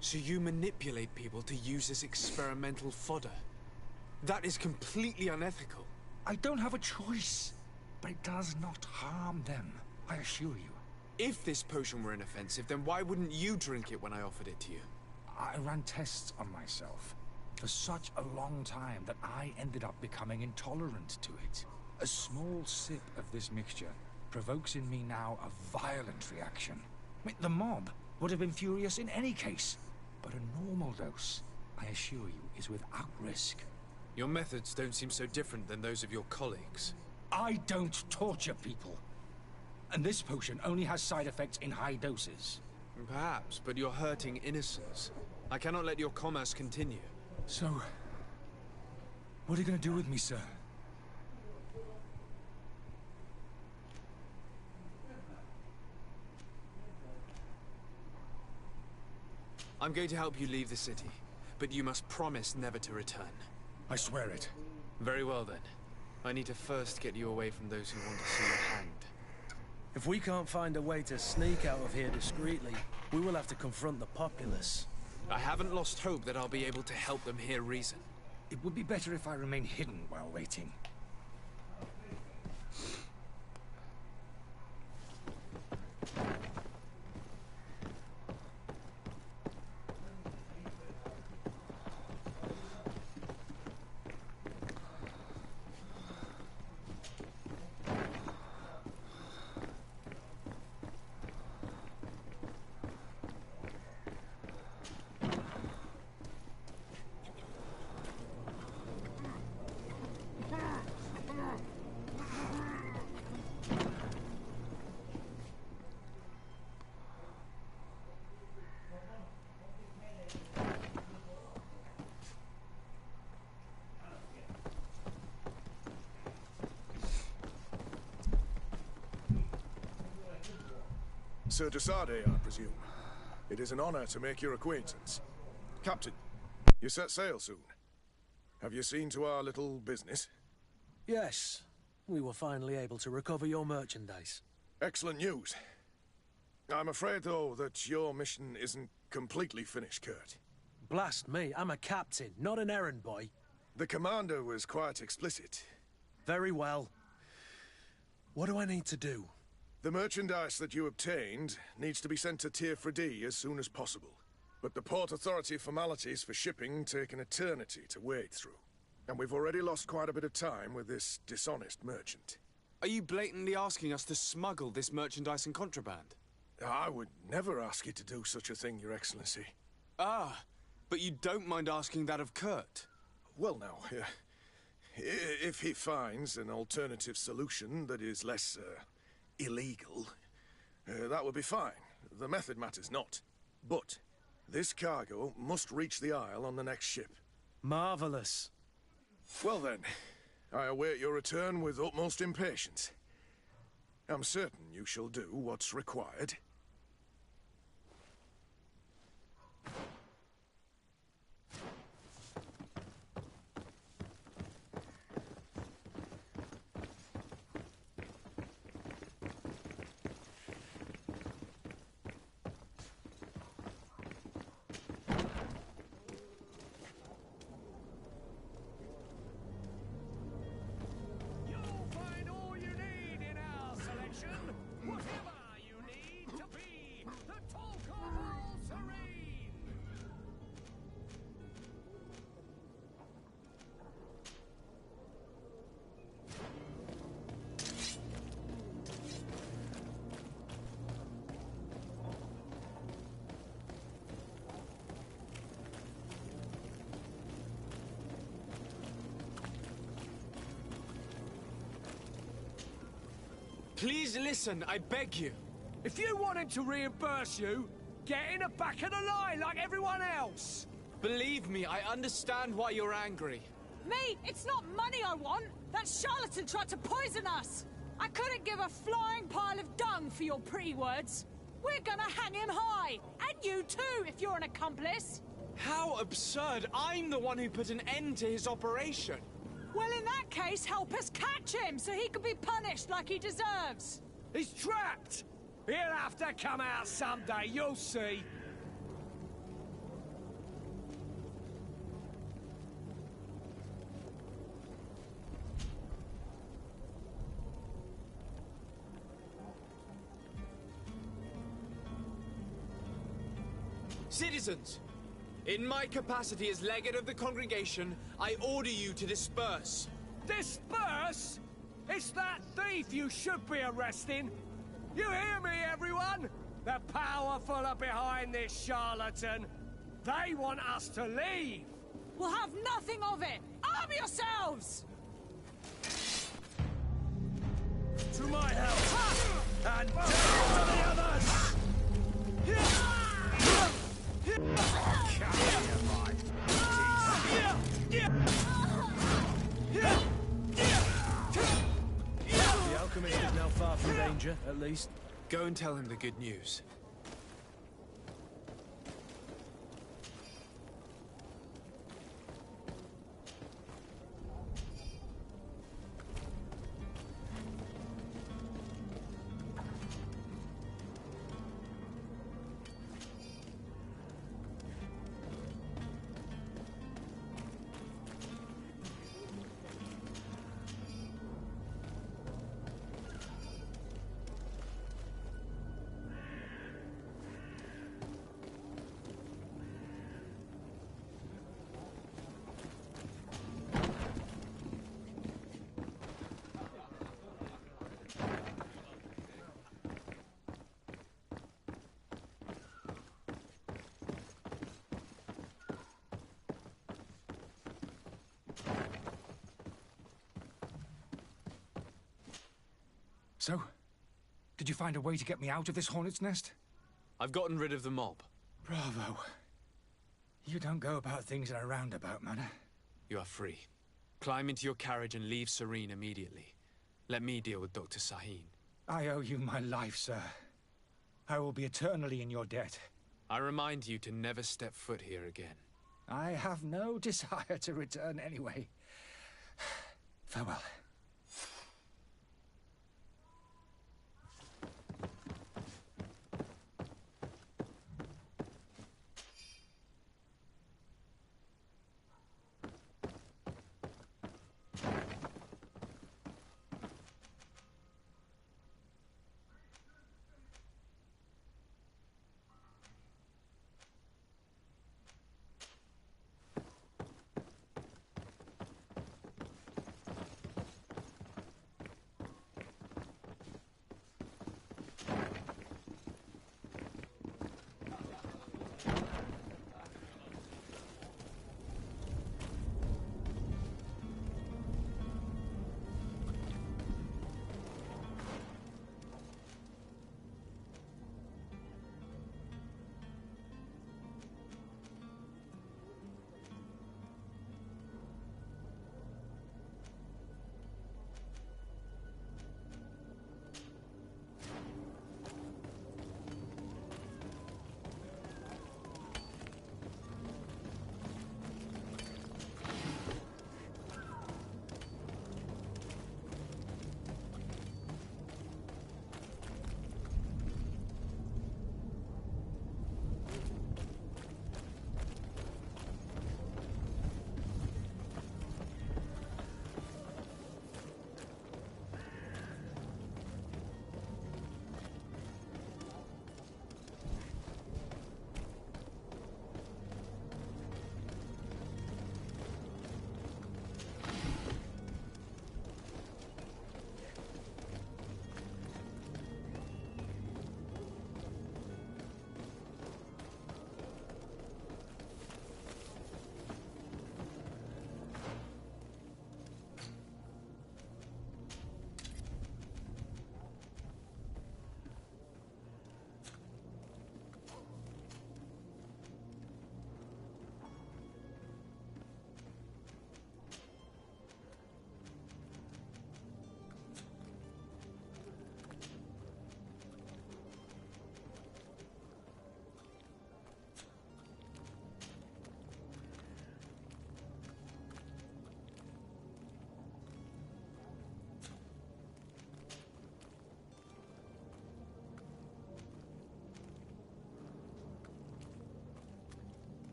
So you manipulate people to use as experimental fodder? That is completely unethical. I don't have a choice. But it does not harm them, I assure you. If this potion were inoffensive, then why wouldn't you drink it when I offered it to you? I ran tests on myself for such a long time that I ended up becoming intolerant to it. A small sip of this mixture provokes in me now a violent reaction. The mob would have been furious in any case, but a normal dose, I assure you, is without risk. Your methods don't seem so different than those of your colleagues. I don't torture people. And this potion only has side effects in high doses. Perhaps, but you're hurting innocents. I cannot let your commerce continue. So, what are you going to do with me, sir? I'm going to help you leave the city, but you must promise never to return. I swear it. Very well then. I need to first get you away from those who want to see you hanged. If we can't find a way to sneak out of here discreetly, we will have to confront the populace. I haven't lost hope that I'll be able to help them hear reason. It would be better if I remain hidden while waiting. Sir Desade, I presume. It is an honor to make your acquaintance. Captain, you set sail soon. Have you seen to our little business? Yes. We were finally able to recover your merchandise. Excellent news. I'm afraid, though, that your mission isn't completely finished, Kurt. Blast me, I'm a captain, not an errand boy. The commander was quite explicit. Very well. What do I need to do? The merchandise that you obtained needs to be sent to Tier 4D as soon as possible. But the Port Authority formalities for shipping take an eternity to wade through. And we've already lost quite a bit of time with this dishonest merchant. Are you blatantly asking us to smuggle this merchandise in contraband? I would never ask you to do such a thing, Your Excellency. Ah, but you don't mind asking that of Kurt? Well now, If he finds an alternative solution that is less, illegal, that would be fine. The method matters not. But this cargo must reach the Isle on the next ship. Marvelous. Well then, I await your return with utmost impatience. I'm certain you shall do what's required. You'll find all you need in our selection. Whatever you need to be the talk of all serene. Please listen, I beg you. If you want him to reimburse you, get in the back of the line like everyone else. Believe me, I understand why you're angry. Me? It's not money I want. That charlatan tried to poison us. I couldn't give a flying pile of dung for your pretty words. We're gonna hang him high. And you too, if you're an accomplice. How absurd! I'm the one who put an end to his operation. Well, in that case, help us catch him so he can be punished like he deserves. He's trapped. He'll have to come out someday, you'll see. Citizens, in my capacity as legate of the congregation, I order you to disperse. Disperse? It's that thief you should be arresting. You hear me, everyone? The powerful are behind this charlatan. They want us to leave. We'll have nothing of it. Arm yourselves! To my help! And down to the others! The alchemist is now far from danger, at least. Go and tell him the good news. So, did you find a way to get me out of this hornet's nest? I've gotten rid of the mob. Bravo. You don't go about things in a roundabout manner. You are free. Climb into your carriage and leave Serene immediately. Let me deal with Dr. Sahin. I owe you my life, sir. I will be eternally in your debt. I remind you to never step foot here again. I have no desire to return anyway. Farewell.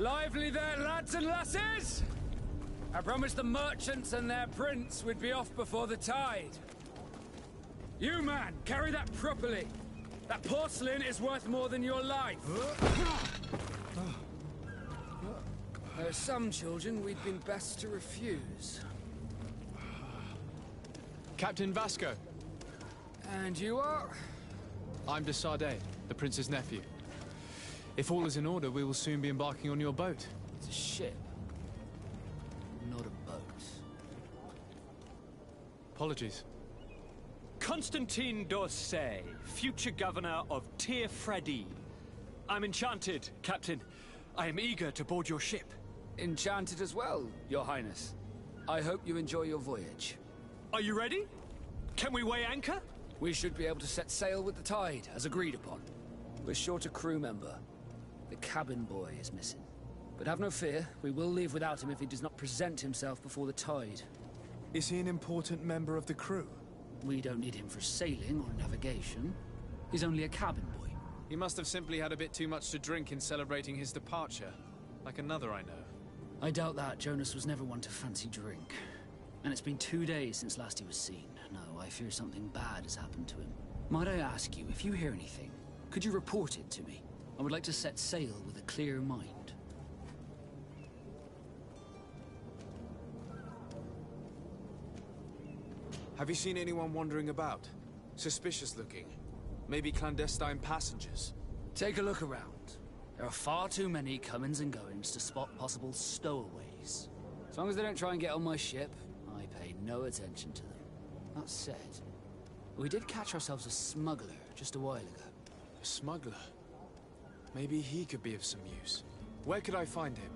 Lively there, lads and lasses! I promised the merchants and their prince we'd be off before the tide. You, man, carry that properly. That porcelain is worth more than your life. There are some children we'd been best to refuse. Captain Vasco. And you are? I'm de Sardet, the prince's nephew. If all is in order, we will soon be embarking on your boat. It's a ship, not a boat. Apologies. Constantine d'Orsay, future governor of Tir Fredi. I'm enchanted, Captain. I am eager to board your ship. Enchanted as well, Your Highness. I hope you enjoy your voyage. Are you ready? Can we weigh anchor? We should be able to set sail with the tide, as agreed upon. We're short a crew member. The cabin boy is missing. But have no fear, we will leave without him if he does not present himself before the tide. Is he an important member of the crew? We don't need him for sailing or navigation. He's only a cabin boy. He must have simply had a bit too much to drink in celebrating his departure. Like another I know. I doubt that. Jonas was never one to fancy drink. And it's been 2 days since last he was seen. No, I fear something bad has happened to him. Might I ask you, if you hear anything, could you report it to me? I would like to set sail with a clear mind. Have you seen anyone wandering about? Suspicious looking. Maybe clandestine passengers? Take a look around. There are far too many comings and goings to spot possible stowaways. As long as they don't try and get on my ship, I pay no attention to them. That said, we did catch ourselves a smuggler just a while ago. A smuggler? Maybe he could be of some use. Where could I find him?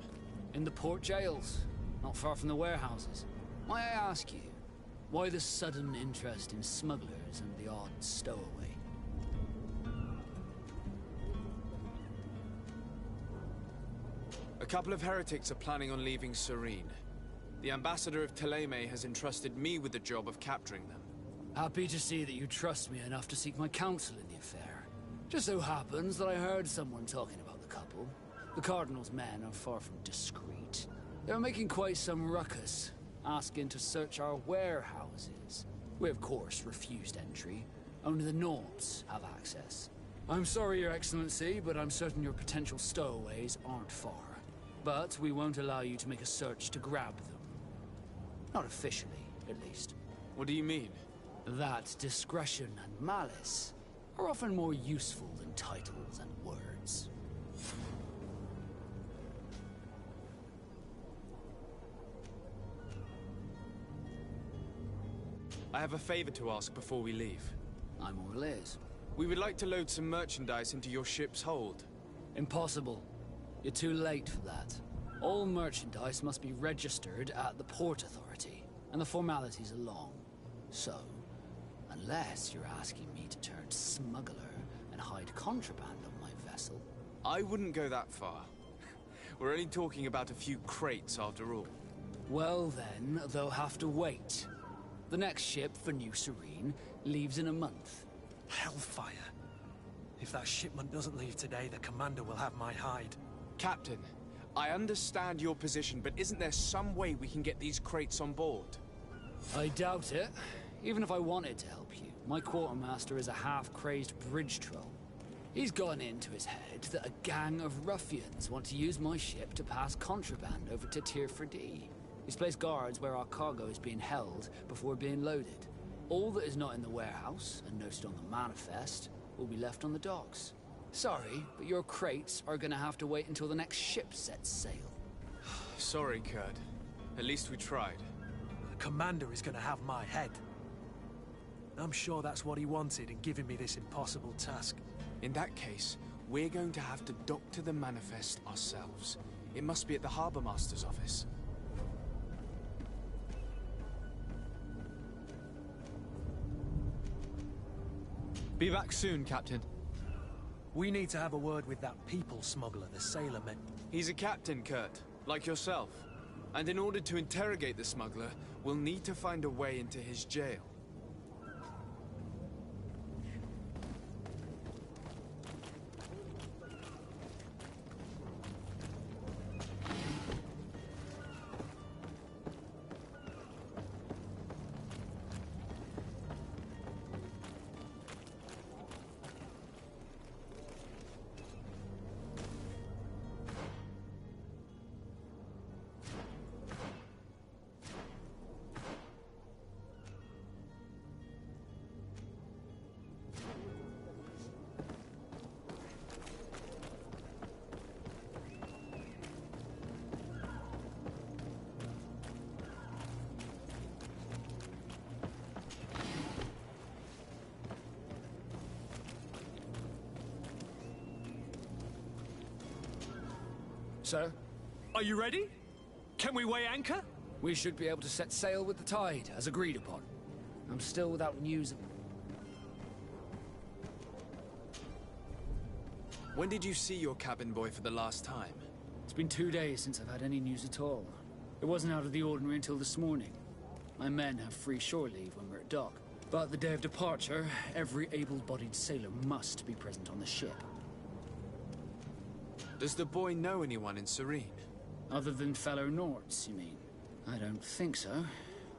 In the port jails, not far from the warehouses. May I ask you, why the sudden interest in smugglers and the odd stowaway? A couple of heretics are planning on leaving Serene. The ambassador of Thélème has entrusted me with the job of capturing them. Happy to see that you trust me enough to seek my counsel in the affair. Just so happens that I heard someone talking about the couple. The Cardinal's men are far from discreet. They're making quite some ruckus, asking to search our warehouses. We, of course, refused entry. Only the Nords have access. I'm sorry, Your Excellency, but I'm certain your potential stowaways aren't far. But we won't allow you to make a search to grab them. Not officially, at least. What do you mean? That discretion and malice are often more useful than titles and words. I have a favor to ask before we leave. I'm all ears. We would like to load some merchandise into your ship's hold. Impossible. You're too late for that. All merchandise must be registered at the Port Authority, and the formalities are long. So, unless you're asking me to turn smuggler and hide contraband on my vessel... I wouldn't go that far. We're only talking about a few crates after all. Well then, they'll have to wait. The next ship for New Serene leaves in a month. Hellfire. If that shipment doesn't leave today, the commander will have my hide. Captain, I understand your position, but isn't there some way we can get these crates on board? I doubt it. Even if I wanted to help you, my quartermaster is a half-crazed bridge troll. He's gone into his head that a gang of ruffians want to use my ship to pass contraband over to Tir Fredi. He's placed guards where our cargo is being held before being loaded. All that is not in the warehouse, and noted on the manifest, will be left on the docks. Sorry, but your crates are gonna have to wait until the next ship sets sail. Sorry, Kurt. At least we tried. The commander is gonna have my head. I'm sure that's what he wanted in giving me this impossible task. In that case, we're going to have to doctor the manifest ourselves. It must be at the Harbour Master's office. Be back soon, Captain. We need to have a word with that people smuggler the sailor meant. He's a captain, Kurt, like yourself. And in order to interrogate the smuggler, we'll need to find a way into his jail. sir. Are you ready? Can we weigh anchor? We should be able to set sail with the tide, as agreed upon. I'm still without news of... When did you see your cabin boy for the last time? It's been 2 days since I've had any news at all. It wasn't out of the ordinary until this morning. My men have free shore leave when we're at dock. But the day of departure, every able-bodied sailor must be present on the ship. Does the boy know anyone in Serene? Other than fellow Nords, you mean? I don't think so,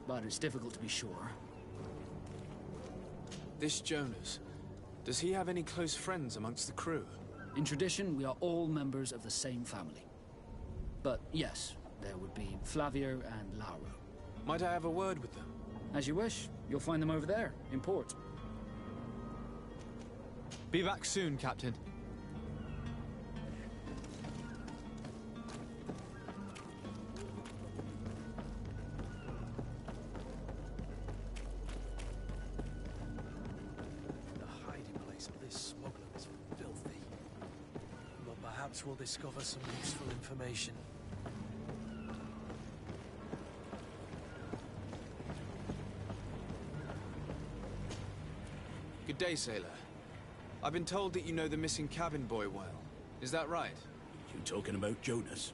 but it's difficult to be sure. This Jonas, does he have any close friends amongst the crew? In tradition, we are all members of the same family. But yes, there would be Flavio and Lauro. Might I have a word with them? As you wish. You'll find them over there, in port. Be back soon, Captain. The hiding place of this smuggler is filthy. But perhaps we'll discover some useful information. Good day, sailor. I've been told that you know the missing cabin boy well. Is that right? You talking about Jonas?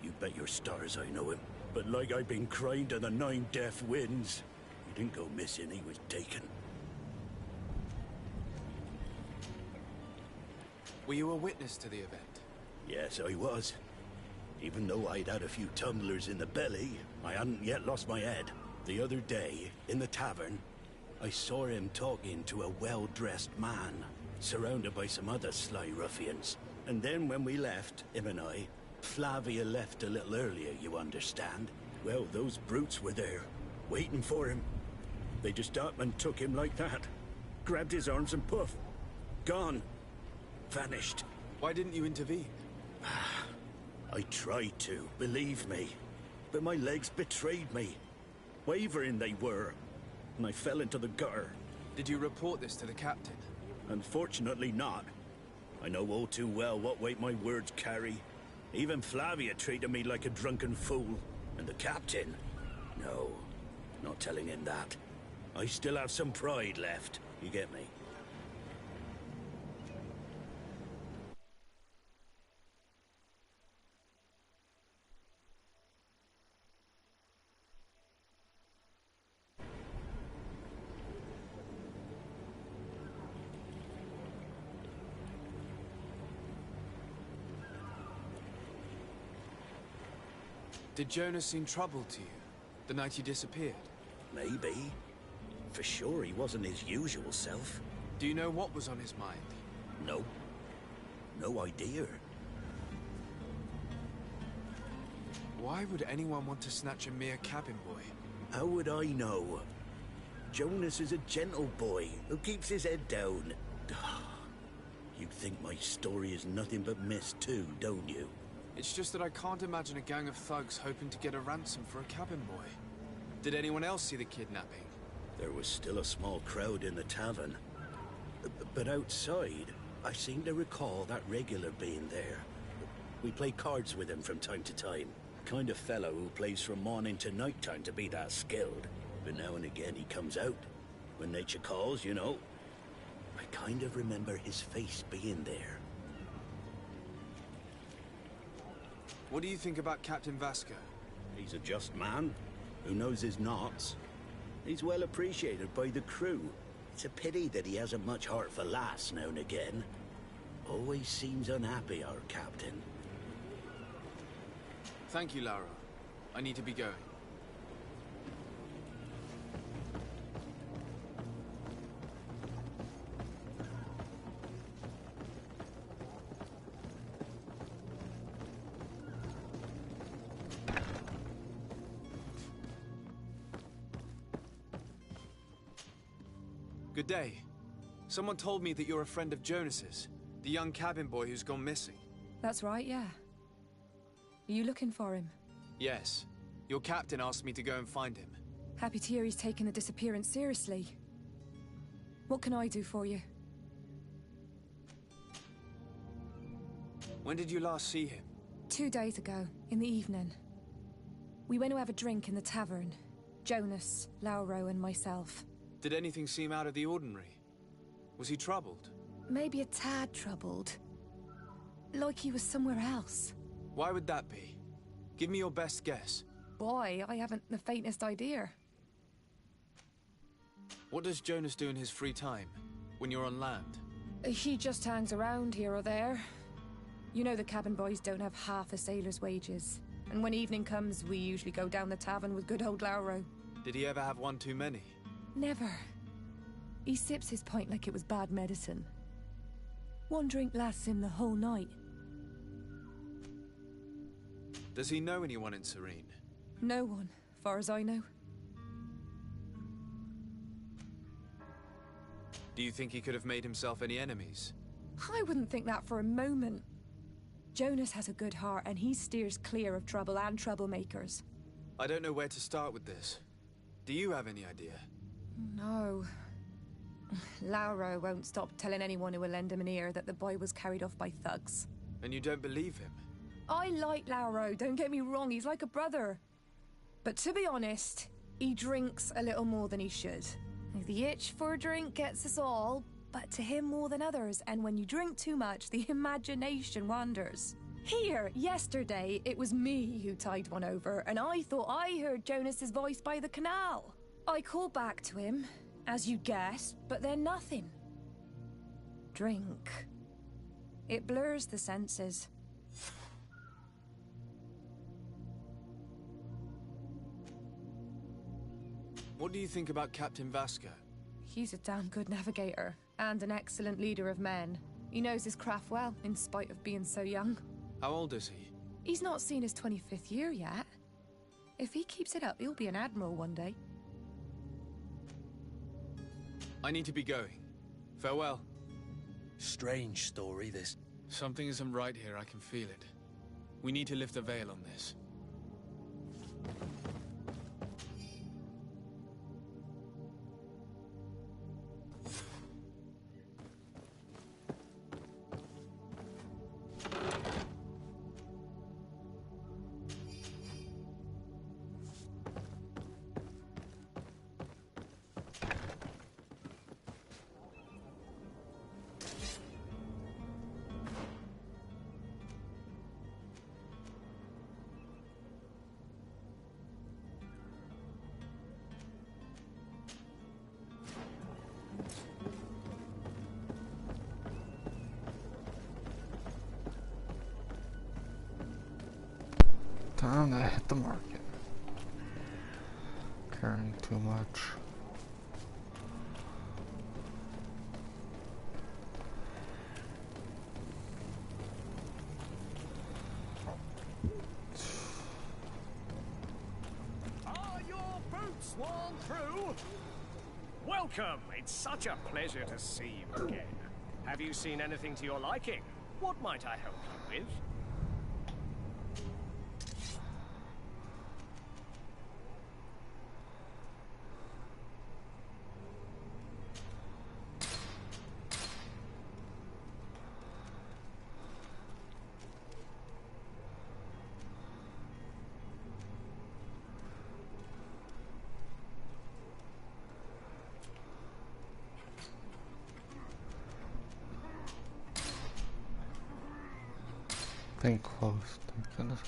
You bet your stars I know him. But like I've been crying to the 9 deaf winds, he didn't go missing, he was taken. Were you a witness to the event? Yes, I was. Even though I'd had a few tumblers in the belly, I hadn't yet lost my head. The other day, in the tavern, I saw him talking to a well-dressed man, surrounded by some other sly ruffians. And then when we left, him and I, Flavia left a little earlier, you understand? Well, those brutes were there, waiting for him. They just up and took him like that. Grabbed his arms and poof. Gone. Vanished. Why didn't you intervene? I tried to, believe me. But my legs betrayed me. Wavering they were. And I fell into the gutter. Did you report this to the captain? Unfortunately not. I know all too well what weight my words carry. Even Flavia treated me like a drunken fool. And the captain? No, not telling him that. I still have some pride left, you get me? Did Jonas seem troubled to you, the night he disappeared? Maybe. For sure he wasn't his usual self. Do you know what was on his mind? No. No idea. Why would anyone want to snatch a mere cabin boy? How would I know? Jonas is a gentle boy who keeps his head down. You think my story is nothing but mist too, don't you? It's just that I can't imagine a gang of thugs hoping to get a ransom for a cabin boy. Did anyone else see the kidnapping? There was still a small crowd in the tavern. But outside, I seem to recall that regular being there. We play cards with him from time to time. Kind of fellow who plays from morning to night time to be that skilled. But now and again he comes out. When nature calls, you know. I kind of remember his face being there. What do you think about Captain Vasco? He's a just man who knows his knots. He's well appreciated by the crew. It's a pity that he hasn't much heart for lass now and again. Always seems unhappy, our captain. Thank you, Laura. I need to be going. Good day. Someone told me that you're a friend of Jonas's, the young cabin boy who's gone missing. That's right, yeah. Are you looking for him? Yes. Your captain asked me to go and find him. Happy to hear he's taken the disappearance seriously. What can I do for you? When did you last see him? 2 days ago, in the evening. We went to have a drink in the tavern. Jonas, Lauro, and myself. Did anything seem out of the ordinary? Was he troubled? Maybe a tad troubled. Like he was somewhere else. Why would that be? Give me your best guess. Boy, I haven't the faintest idea. What does Jonas do in his free time, when you're on land? He just hangs around here or there. You know the cabin boys don't have half a sailor's wages. And when evening comes, we usually go down the tavern with good old Lauro. Did he ever have one too many? Never. He sips his pint like it was bad medicine. One drink lasts him the whole night. Does he know anyone in Serene? No one, far as I know. Do you think he could have made himself any enemies? I wouldn't think that for a moment. Jonas has a good heart and he steers clear of trouble and troublemakers. I don't know where to start with this. Do you have any idea? No. Lauro won't stop telling anyone who will lend him an ear that the boy was carried off by thugs. And you don't believe him? I like Lauro, don't get me wrong, he's like a brother. But to be honest, he drinks a little more than he should. The itch for a drink gets us all, but to him more than others, and when you drink too much, the imagination wanders. Here, yesterday, it was me who tied one over, and I thought I heard Jonas's voice by the canal. I called back to him, as you guessed, but then nothing. Drink. It blurs the senses. What do you think about Captain Vasco? He's a damn good navigator, and an excellent leader of men. He knows his craft well, in spite of being so young. How old is he? He's not seen his 25th year yet. If he keeps it up, he'll be an admiral one day. I need to be going. Farewell. Strange story, this. Something isn't right here, I can feel it. We need to lift the veil on this. Time to hit the market. Carrying too much. Are your boots worn through? Welcome. It's such a pleasure to see you again. Have you seen anything to your liking? What might I help you with? Think close. Thank goodness.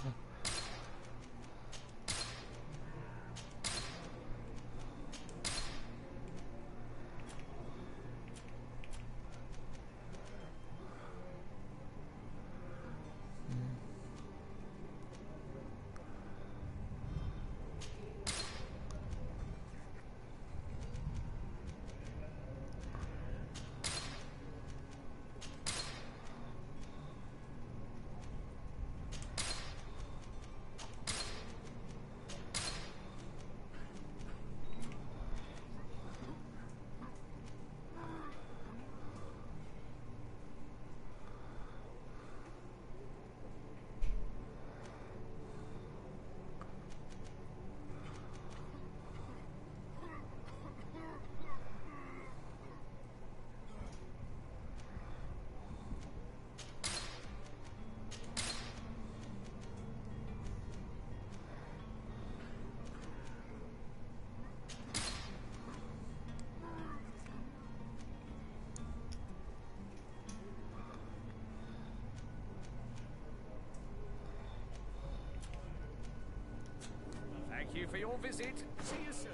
you for your visit. See you soon.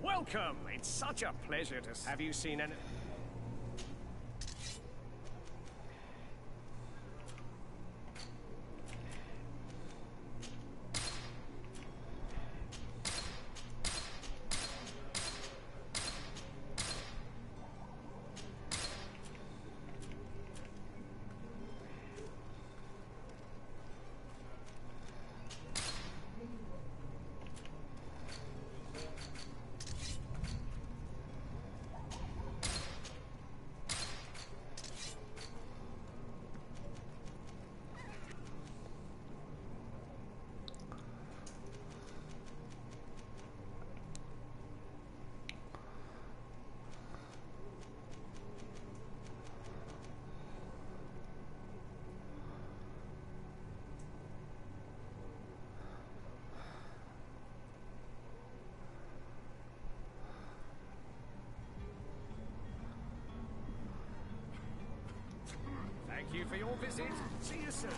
Welcome. It's such a pleasure to have you seen any... Thank you for your visit. See you soon.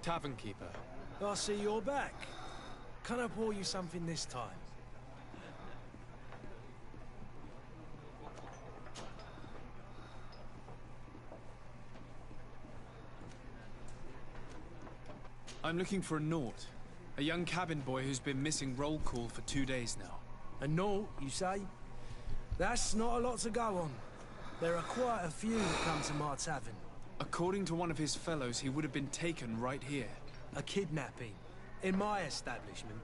Tavern keeper. I see you're back. Can I pour you something this time? I'm looking for a Naut. A young cabin boy who's been missing roll call for 2 days now. A Naut, you say? That's not a lot to go on. There are quite a few that come to my tavern. According to one of his fellows, he would have been taken right here. A kidnapping? In my establishment?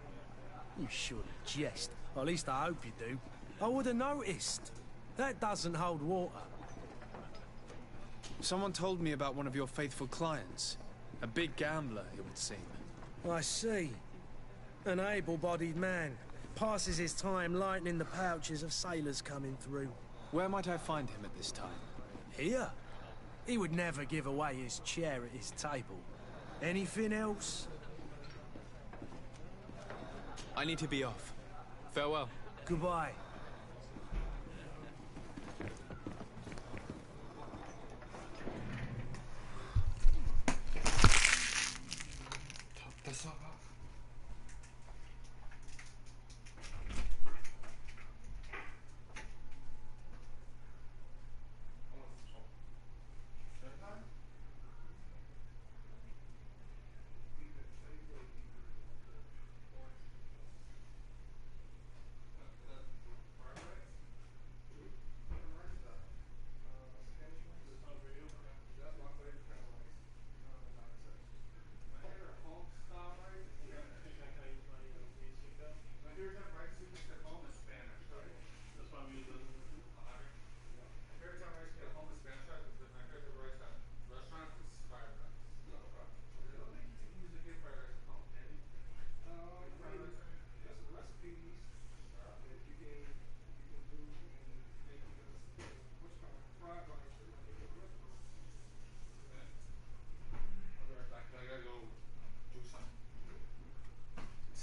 You surely jest. Or at least I hope you do. I would have noticed. That doesn't hold water. Someone told me about one of your faithful clients. A big gambler, it would seem. I see. An able-bodied man. Passes his time lightening the pouches of sailors coming through. Where might I find him at this time? Here? He would never give away his chair at his table. Anything else? I need to be off. Farewell. Goodbye.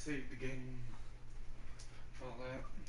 save the game. All that.